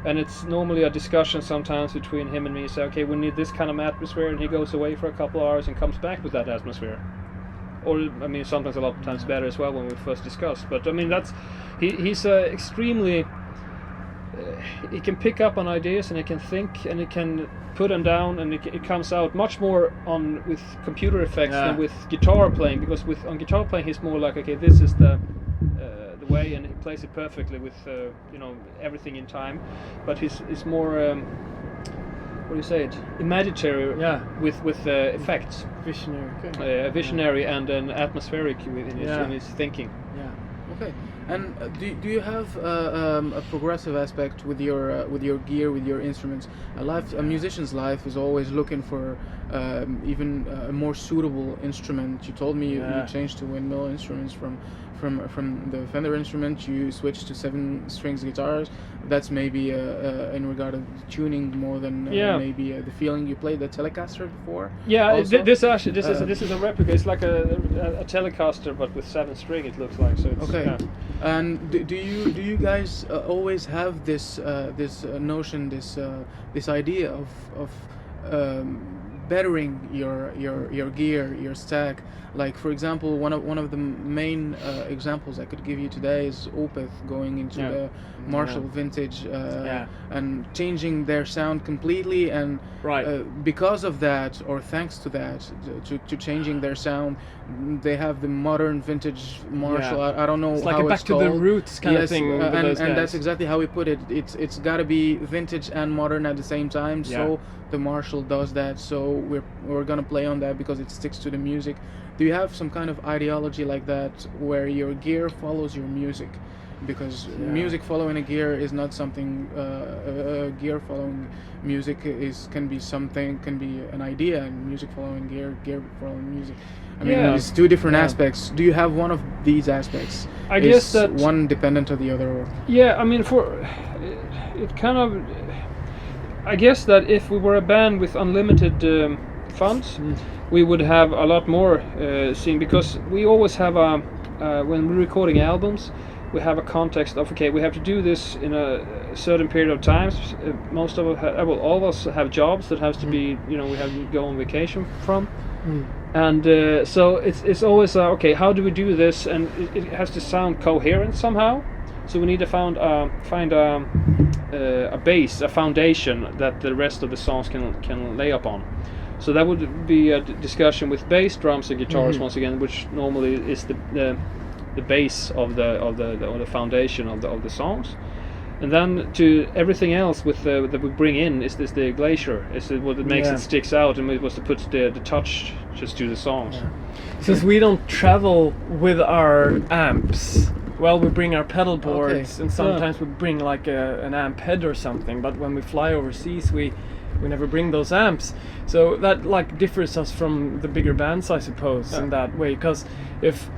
And it's normally a discussion sometimes between him and me. Say, okay, we need this kind of atmosphere, and he goes away for a couple of hours and comes back with that atmosphere. Or sometimes a lot of times better as well when we first discussed. But he's extremely. He can pick up on ideas, and he can think, and he can put them down, and it comes out much more with computer effects than with guitar playing. Because on guitar playing, he's more like, okay, this is the way, and he plays it perfectly with everything in time. But he's more what do you say it, imaginary, with effects, visionary and an atmospheric in his thinking. Okay. And do you have a progressive aspect with your gear, with your instruments? A musician's life is always looking for even a more suitable instrument. You told me you changed to windmill instruments from the Fender instrument. You switched to 7 strings guitars. That's maybe in regard of tuning more than maybe the feeling. You played the Telecaster before. Yeah, this is a replica. It's like a Telecaster, but with 7 string. It looks like so. It's, okay. Yeah. And do you guys always have this notion, this idea of bettering your gear, your stack. Like for example, one of the main examples I could give you today is Opeth going into the Marshall vintage and changing their sound completely, and because of that, or thanks to that, to changing their sound, they have the modern vintage Marshall. I don't know it's how like a back it's to called. the roots kind of thing. And that's exactly how we put it. It's got to be vintage and modern at the same time. So the Marshall does that. So we're gonna play on that because it sticks to the music. Do you have some kind of ideology like that where your gear follows your music? Because music following a gear is not something. Gear following music can be an idea, and music following gear following music. I mean, it's two different aspects. Do you have one of these aspects? I guess that one dependent on the other. Or? Yeah, I mean, it kind of. I guess that if we were a band with unlimited funds, we would have a lot more scene, because we always have when we're recording albums, we have a context of, okay, we have to do this in a certain period of time. Most of us, all of us have jobs that has to be, we have to go on vacation from. And so it's always okay, how do we do this, and it has to sound coherent somehow. So we need to find a base, a foundation that the rest of the songs can lay upon. So that would be a discussion with bass, drums, and guitars once again, which normally is the base of the foundation of the songs. And then to everything else that we bring in is the glacier. Is what it makes it sticks out, and it was to put the touch just to the songs. Yeah. Since we don't travel with our amps, well, we bring our pedal boards, and sometimes we bring like an amp head or something. But when we fly overseas, we never bring those amps. So that like differs us from the bigger bands, I suppose, in that way. Because if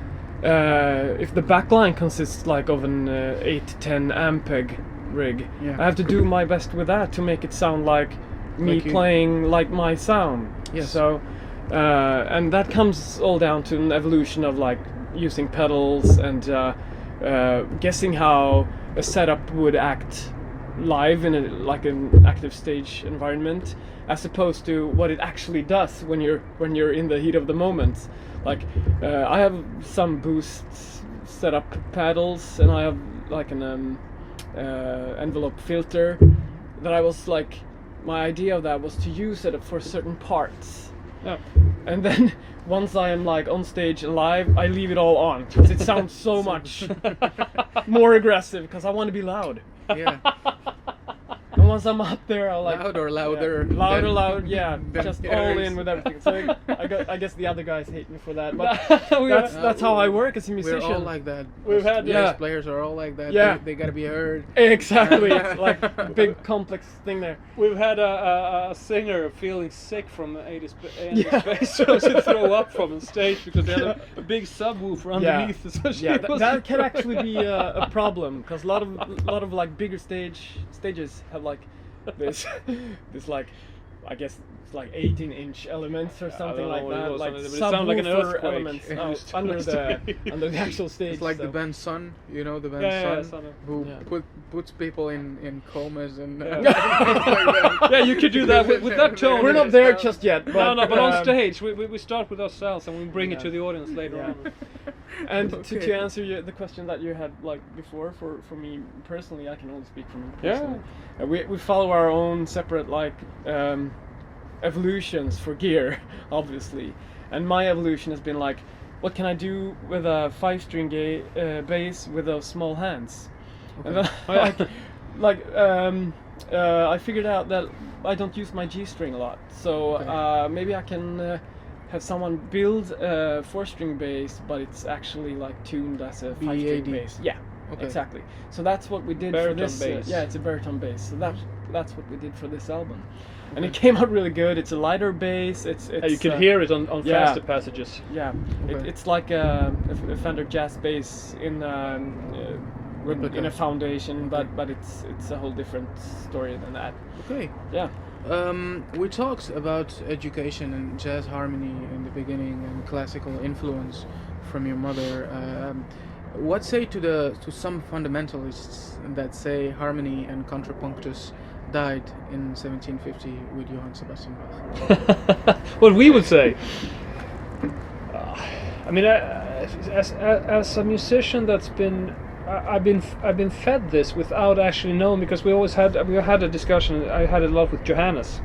the backline consists like of an 8 to 10 ampeg rig, I have to do my best with that to make it sound like me playing like my sound. So and that comes all down to an evolution of like using pedals and guessing how a setup would act live in an active stage environment, as opposed to what it actually does when you're in the heat of the moment. Like I have some boost setup pedals, and I have like an envelope filter that I was like, my idea of that was to use it for certain parts. And then once I am like on stage and live, I leave it all on because it sounds so much more aggressive, because I want to be loud. And once I'm up there, I'll like louder, loud, just all in with everything. So I guess the other guys hate me for that, but that's how I work as a musician. We're all like that. We've had bass players are all like that. They gotta be heard. Exactly. It's like a big complex thing there. We've had a singer feeling sick from 80s bass shows to throw up from the stage because they had a big subwoofer underneath. That can actually be a problem, because a lot of like bigger stages have like this like, I guess it's like 18-inch elements or something like that, like subwoofer elements under the actual stage. It's like the band Sun, the band Sun, who puts people in comas and you could do that with that tone. We're not there just yet, but but on stage we start with ourselves and we bring it to the audience later on. And to answer the question that you had like before, for me personally, I can only speak for me personally. We follow our own separate like evolutions for gear, obviously. And my evolution has been like, what can I do with a 5-string bass with those small hands? And then I figured out that I don't use my G string a lot, so maybe I can have someone build a 4-string bass, but it's actually like tuned as a 5-string bass. Exactly. So that's what we did baritone for this. bass. It's a baritone bass. So that's what we did for this album, and it came out really good. It's a lighter bass. It's you can hear it on faster passages. It's like a Fender Jazz bass in a foundation, but it's a whole different story than that. We talked about education and jazz harmony in the beginning and classical influence from your mother. What say to some fundamentalists that say harmony and contrapunctus died in 1750 with Johann Sebastian Bach? What we would say. I mean, as a musician, I've been fed this without actually knowing, because we had a discussion. I had a lot with Johannes,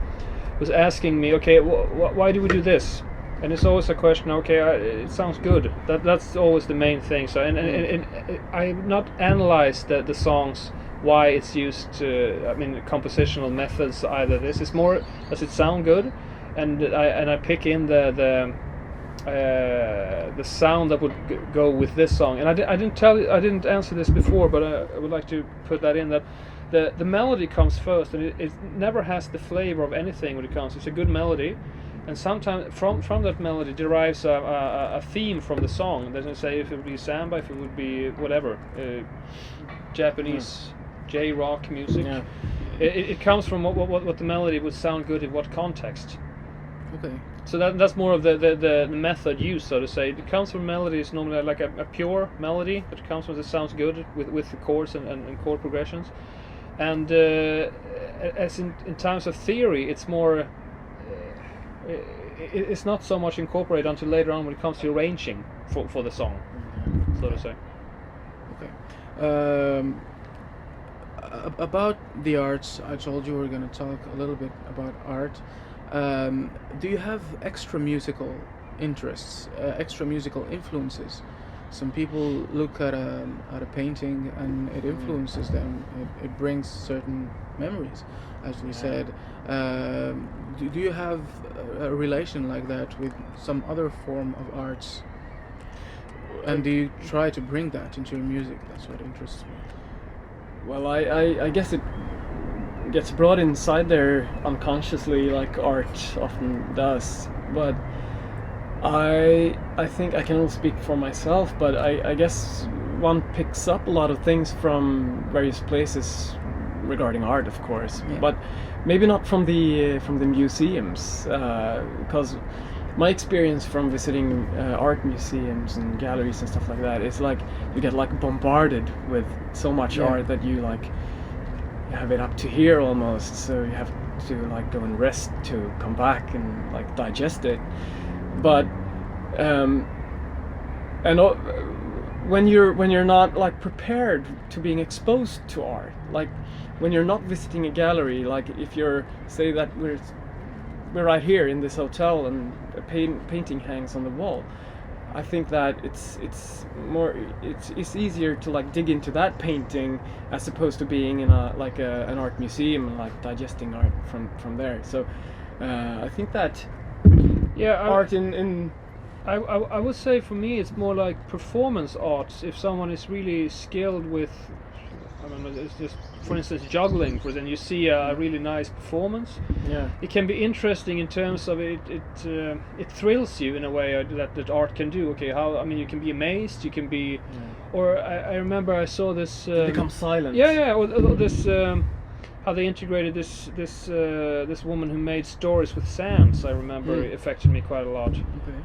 was asking me, okay, why do we do this? And it's always a question. Okay, it sounds good. That's always the main thing. So and I've not analyzed the songs, why it's used. I mean, compositional methods. Either this is more, does it sound good, and I pick in the sound that would go with this song. And I didn't answer this before, but I would like to put that in, that the melody comes first, and it never has the flavor of anything when it comes. It's a good melody, and sometimes from that melody derives a theme from the song. It doesn't say if it would be samba, if it would be whatever, Japanese J-rock music. Yeah. It comes from what the melody would sound good in what context. Okay. So that's more of the method used, so to say. It comes from melody. It's normally like a pure melody, but it comes from it sounds good with the chords and chord progressions. And as in terms of theory, it's more. It's not so much incorporated until later on when it comes to arranging for the song, so to say. Okay. About the arts, I told you we're going to talk a little bit about art. Do you have extra musical interests, extra musical influences? Some people look at a painting and it influences them. It brings certain memories, as we said. Do you have a relation like that with some other form of arts? And do you try to bring that into your music? That's what interests me. Well, I guess it gets brought inside there unconsciously, like art often does. But I think I can only speak for myself, but I guess one picks up a lot of things from various places regarding art, of course, but maybe not from the museums, because my experience from visiting art museums and galleries and stuff like that is like you get like bombarded with so much art that you like you have it up to here almost, so you have to like go and rest to come back and like digest it. But when you're not like prepared to being exposed to art, like when you're not visiting a gallery, like if you're say that we're right here in this hotel and a painting hangs on the wall, I think that it's easier to like dig into that painting as opposed to being in an art museum and like digesting art from there. So I think that art in I would say for me it's more like performance arts. If someone is really skilled with, I don't know, it's just for instance juggling, for then you see a really nice performance. It can be interesting in terms of it thrills you in a way that art can do. Okay, I mean you can be amazed, you can be, or I remember I saw this become silent. Or this how they integrated this woman who made stories with sands. I remember it affected me quite a lot. Okay.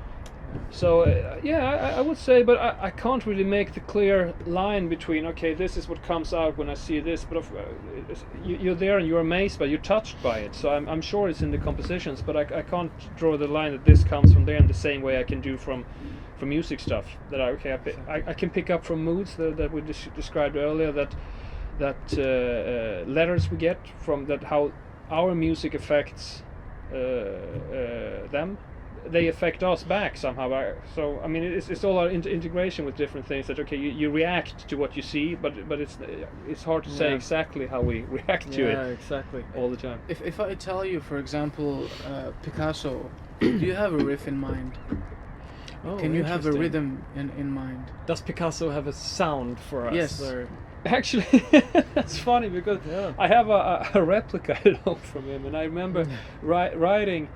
So I would say, but I can't really make the clear line between okay, this is what comes out when I see this, but you're there and you're amazed, but you're touched by it. So I'm sure it's in the compositions, but I can't draw the line that this comes from there in the same way I can do from music stuff. That I can pick up from moods that we described earlier. That letters we get from that, how our music affects them. They affect us back somehow. So I mean, it's all our integration with different things. That okay, you react to what you see, but it's hard to say exactly how we react to it. Yeah, exactly. All the time. If I tell you, for example, Picasso, do you have a riff in mind? Oh, Can you have a interesting. rhythm in mind? Does Picasso have a sound for us? Yes. Or? Actually, that's funny because I have a replica at home from him, and I remember writing.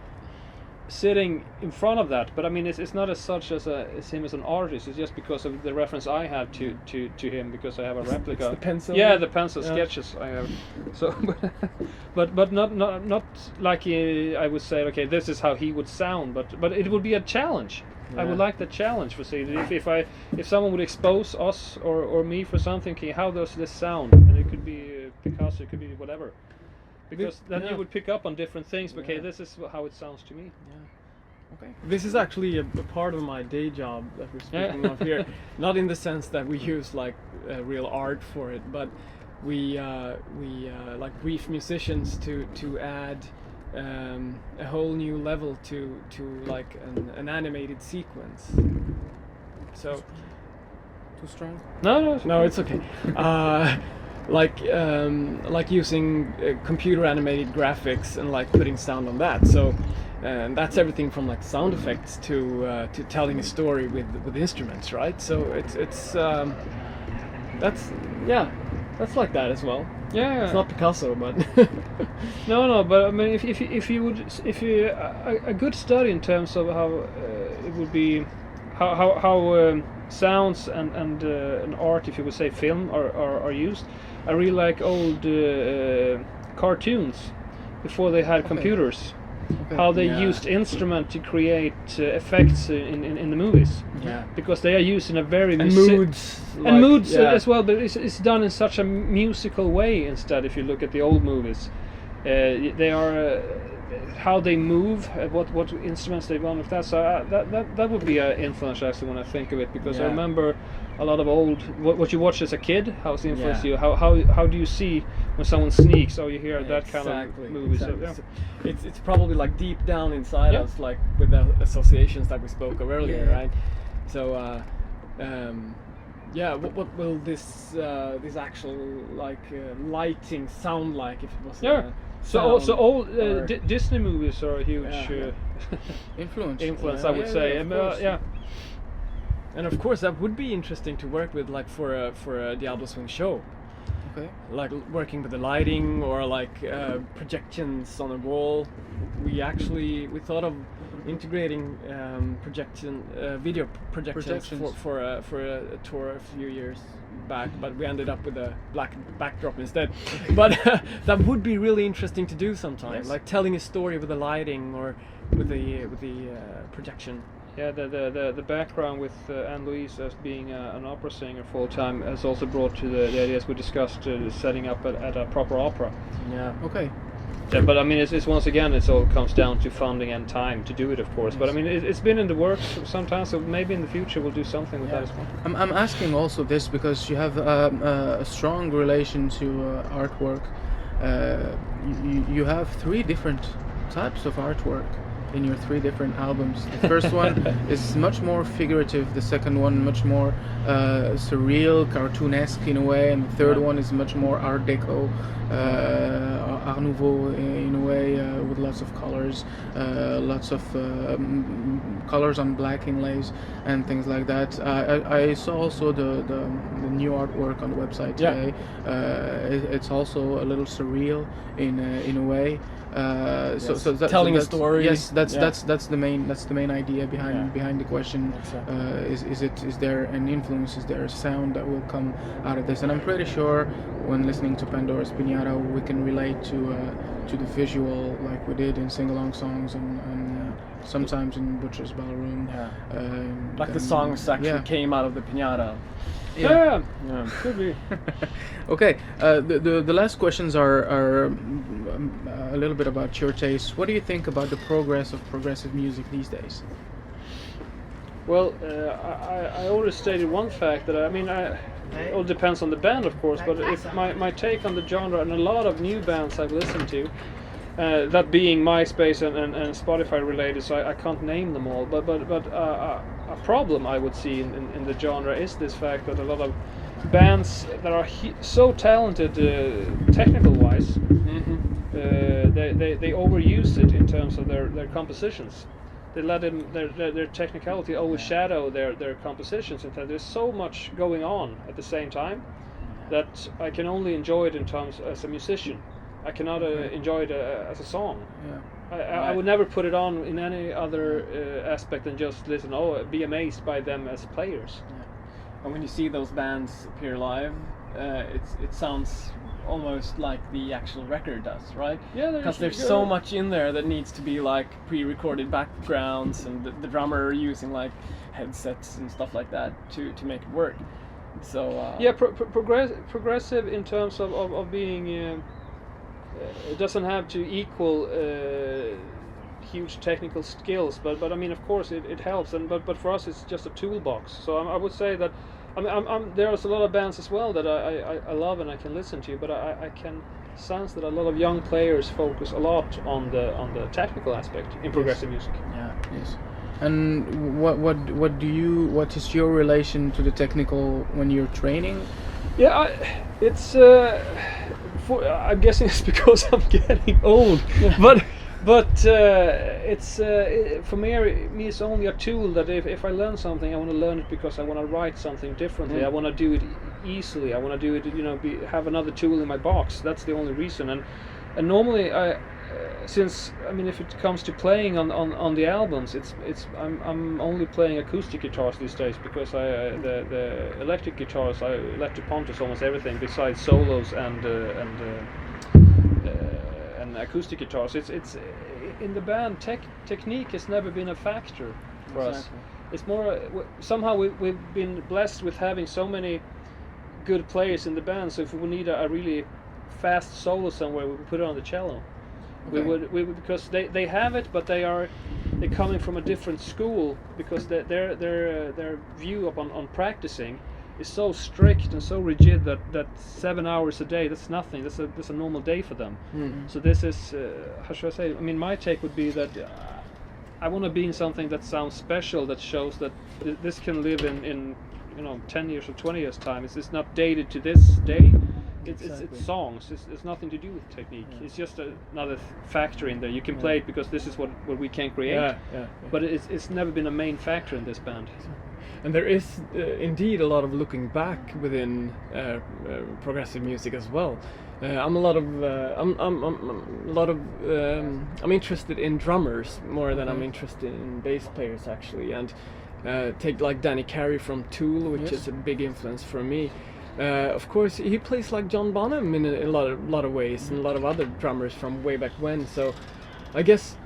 Sitting in front of that, but I mean it's not as such as him as an artist. It's just because of the reference I have to him, because I have a replica. It's the pencil. Yeah, the pencil sketches I have. So, but not like I would say okay, this is how he would sound. But it would be a challenge. I would like the challenge for say if someone would expose us or me for something. Okay, how does this sound? And it could be Picasso, it could be whatever. because then yeah. you would pick up on different things. Okay, Yeah. this is how it sounds to me. Yeah. Okay. This is actually a part of my day job that we're speaking of here. Not in the sense that we use like real art for it, but we like brief musicians to add a whole new level to like an animated sequence. So Too strong? no, it's okay. Like using computer animated graphics and like putting sound on that. So that's everything from like sound effects to telling a story with instruments, right? So it's that's like that as well. Yeah. It's not Picasso, but No, but I mean, if you a good study in terms of how it would be, how sounds and art, if you would say film, are used. I really like old cartoons before they had computers. Okay. How they Yeah. used instrument to create effects in the movies, yeah, because they are used in a very and moods and moods yeah. as well, but it's done in such a musical way instead. If you look at the old movies, they are how they move, what instruments they run with that. So that would be an influence actually when I think of it, because I Yeah. remember a lot of old what you watched as a kid. How's it influenced Yeah. you? How do you see when someone sneaks? Oh, you hear that kind Exactly, of movie. exactly. So, yeah. It's probably like deep down inside Yeah. us, like with the associations that we spoke of earlier, Yeah. right? So yeah, what will this actual like lighting sound like if it was Yeah. So also sound all or- Disney movies are a huge Yeah. Influence. influence, Yeah, I would yeah, say. yeah, of course. Yeah. And of course that would be interesting to work with, like for a Diablo Swing show, Okay. like working with the lighting or like projections on a wall. We thought of integrating video projections for a tour a few years back, but we ended up with a black backdrop instead. But that would be really interesting to do sometime, Yes. like telling a story with the lighting or with the projection. Yeah, the background with Anne-Louise as being an opera singer full time has also brought to the ideas we discussed, setting up at a proper opera. Yeah. Okay. Yeah, but I mean, it's once again, it all comes down to funding and time to do it, of course. But I mean, it's been in the works sometimes, so maybe in the future we'll do something with that as well. I'm asking also this because you have a strong relation to artwork. You have 3 different types of artwork in your 3 different albums. The first one is much more figurative, the second one much more surreal, cartoonesque in a way, and the third Yeah. one is much more Art Deco, Art Nouveau in a way, with lots of colors, lots of colors on black inlays and things like that. I saw also the new artwork on the website Yeah. today. It's also a little surreal in a way. Yes. So Telling a that's- story. Yes, Yeah. that's the main idea behind Yeah. the question. Exactly. Is there an influence? Is there a sound that will come out of this? And I'm pretty sure when listening to Pandora's Piñata, we can relate to the visual like we did in sing-along songs and sometimes in Butcher's Ballroom. Yeah. Like the and- songs actually yeah. came out of the piñata. Yeah, Yeah. could be. Okay, the last questions are a little bit about your taste. What do you think about the progress of progressive music these days? Well, I already stated one fact that it all depends on the band, of course. But if my take on the genre and a lot of new bands I've listened to, that being MySpace and Spotify related, so I can't name them all. But a problem I would see in the genre is this fact that a lot of bands that are so talented technical wise, they overuse it in terms of their compositions. They let their technicality overshadow their compositions. In fact, there's so much going on at the same time that I can only enjoy it in terms as a musician. I cannot enjoy it as a song. Yeah. I would never put it on in any other aspect than just listen. Be amazed by them as players. And when you see those bands appear live, it sounds almost like the actual record does, right? Yeah, Because there's so much in there that needs to be like pre-recorded backgrounds, and the drummer using like headsets and stuff like that to make it work. So Yeah, progressive in terms of being it doesn't have to equal huge technical skills, but I mean, of course, it helps. But for us, it's just a toolbox. So I would say that there's a lot of bands as well that I love and I can listen to, but I can sense that a lot of young players focus a lot on the technical aspect in progressive music. Yeah. Yes. And what is your relation to the technical when you're training? Yeah, I'm guessing it's because I'm getting old, but for me it's only a tool that if I learn something, I want to learn it because I want to write something differently. I want to do it easily. I want to do it, have another tool in my box. That's the only reason. And normally if it comes to playing on the albums, I'm only playing acoustic guitars these days because the electric guitars I let to Pontus almost everything besides solos and acoustic guitars. It's in the band technique has never been a factor for us. It's more somehow we've been blessed with having so many good players in the band. So if we need a really fast solo somewhere, we would put it on the cello. Okay. We would because they have it, but they're coming from a different school because their view on practicing is so strict and so rigid that 7 hours a day, that's nothing. That's a normal day for them. Mm-hmm. So this is how should I say? I mean, my take would be that I want to be in something that sounds special, that shows that this can live in 10 years or 20 years time. It's not dated to this day. It's songs. It's nothing to do with technique. Yeah. It's just another factor in there. You can play it because this is what we can create. Yeah. But it's never been a main factor in this band. And there is indeed a lot of looking back within progressive music as well. I'm interested in drummers more than I'm interested in bass players actually. And take like Danny Carey from Tool, which is a big influence for me. Of course, he plays like John Bonham in a lot of ways, and a lot of other drummers from way back when. So, I guess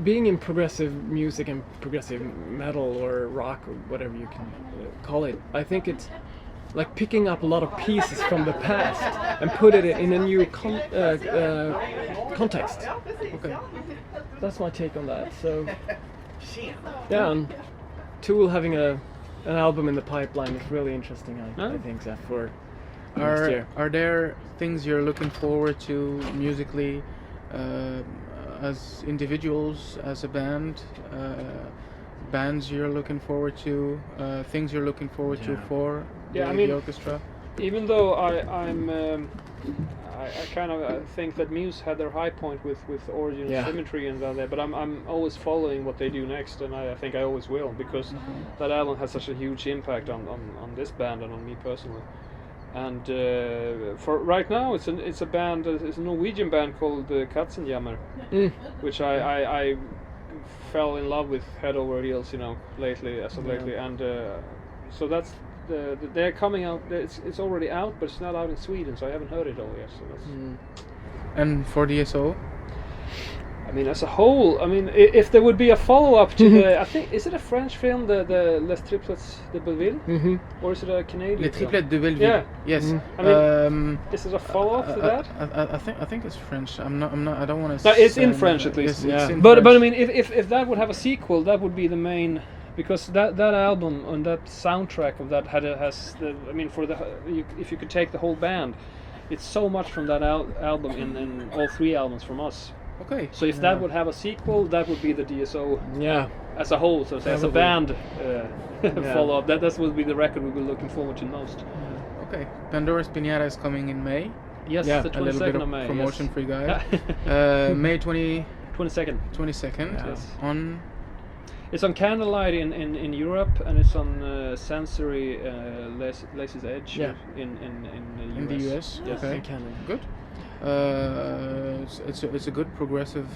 being in progressive music and progressive metal or rock or whatever you can call it, I think it's like picking up a lot of pieces from the past and put it in a new context. Okay, that's my take on that. So, yeah, and Tool having an album in the pipeline is really interesting. I think that for next year. Are there things you're looking forward to musically, as individuals, as a band, bands you're looking forward to, things you're looking forward to for the orchestra? Even though I kind of think that Muse had their high point with Origin and Symmetry and all that, but I'm always following what they do next, and I think I always will, because that album has such a huge impact on this band and on me personally. And for right now, it's a band, it's a Norwegian band called Katzenjammer, which I fell in love with head over heels, lately, and so that's. They're coming out. It's already out, but it's not out in Sweden, so I haven't heard it all yet. So that's. And for DSO, I mean, as a whole, if there would be a follow-up to the, I think, is it a French film, the Les Triplets de Belleville, or is it a Canadian? Les Triplets de Belleville. Yeah. Yes. Is it a follow-up to that? I think it's French. I'm not. I don't want to. No, it's in French at least. Yes, but I mean, if that would have a sequel, that would be the main. Because that album and that soundtrack of that if you could take the whole band, it's so much from that album in all three albums from us. Okay. So if that would have a sequel, that would be the DSO. Yeah. As a whole, so as a band follow up. That would be the record we'll be looking forward to most. Okay. Pandora's Piñata is coming in May. Yes, the 22nd a little bit of May. Promotion for you guys. May 22nd. 22nd. Yes. On. It's on Candlelight in Europe, and it's on Sensory Lace's Edge in the US. Yes. Okay. Good. It's a good progressive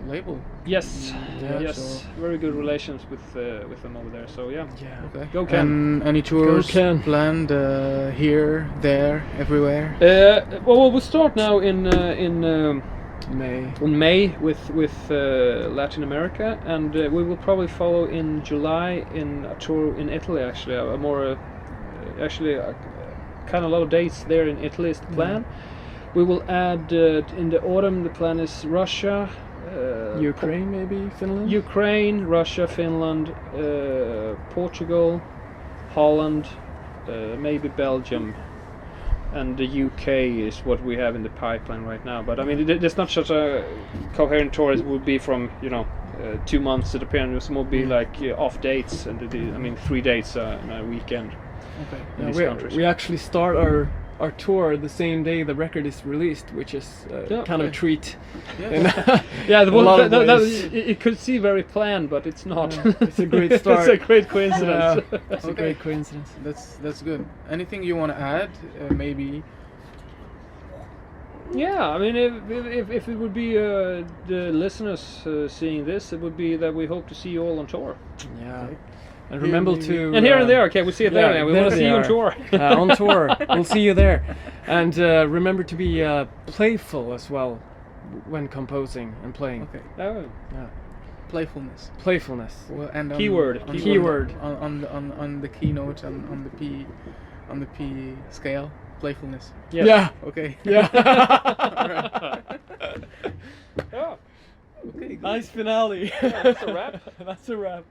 label. Yes. Yes. So very good relations with them over there. So yeah. Okay. Go Can. And any tours planned here, there, everywhere? Well, we'll start now in May with Latin America, and we will probably follow in July in a tour in Italy. Actually, kind of a lot of dates there in Italy is the plan. We will add in the autumn. The plan is Russia, Ukraine, maybe Finland. Ukraine, Russia, Finland, Portugal, Holland, maybe Belgium, and the UK is what we have in the pipeline right now. But I mean, there's not such a coherent tour as would be from 2 months at the piano. It will be like off dates, and I mean 3 dates in a weekend. Okay. In these countries. We actually start our tour the same day the record is released, which is kind of a treat. Yeah. Yeah, a lot of ways. it could seem very planned, but it's not. It's a great start. It's a great coincidence. It's a great coincidence. That's good. Anything you want to add? Maybe. Yeah, I mean, if it would be the listeners seeing this, it would be that we hope to see you all on tour. Yeah. And remember to... And here and there, okay, we see it there. yeah, We there want to see they you on are. tour. On tour. We'll see you there. And remember to be playful as well when composing and playing. Okay. Oh. Yeah. Playfulness. Playfulness. Well, and Keyword. Keyword. On the keynote on the P scale. Playfulness. Yes. Yeah. Okay. Yeah. Oh. Okay. Good. Nice finale. Yeah, that's a wrap. That's a wrap.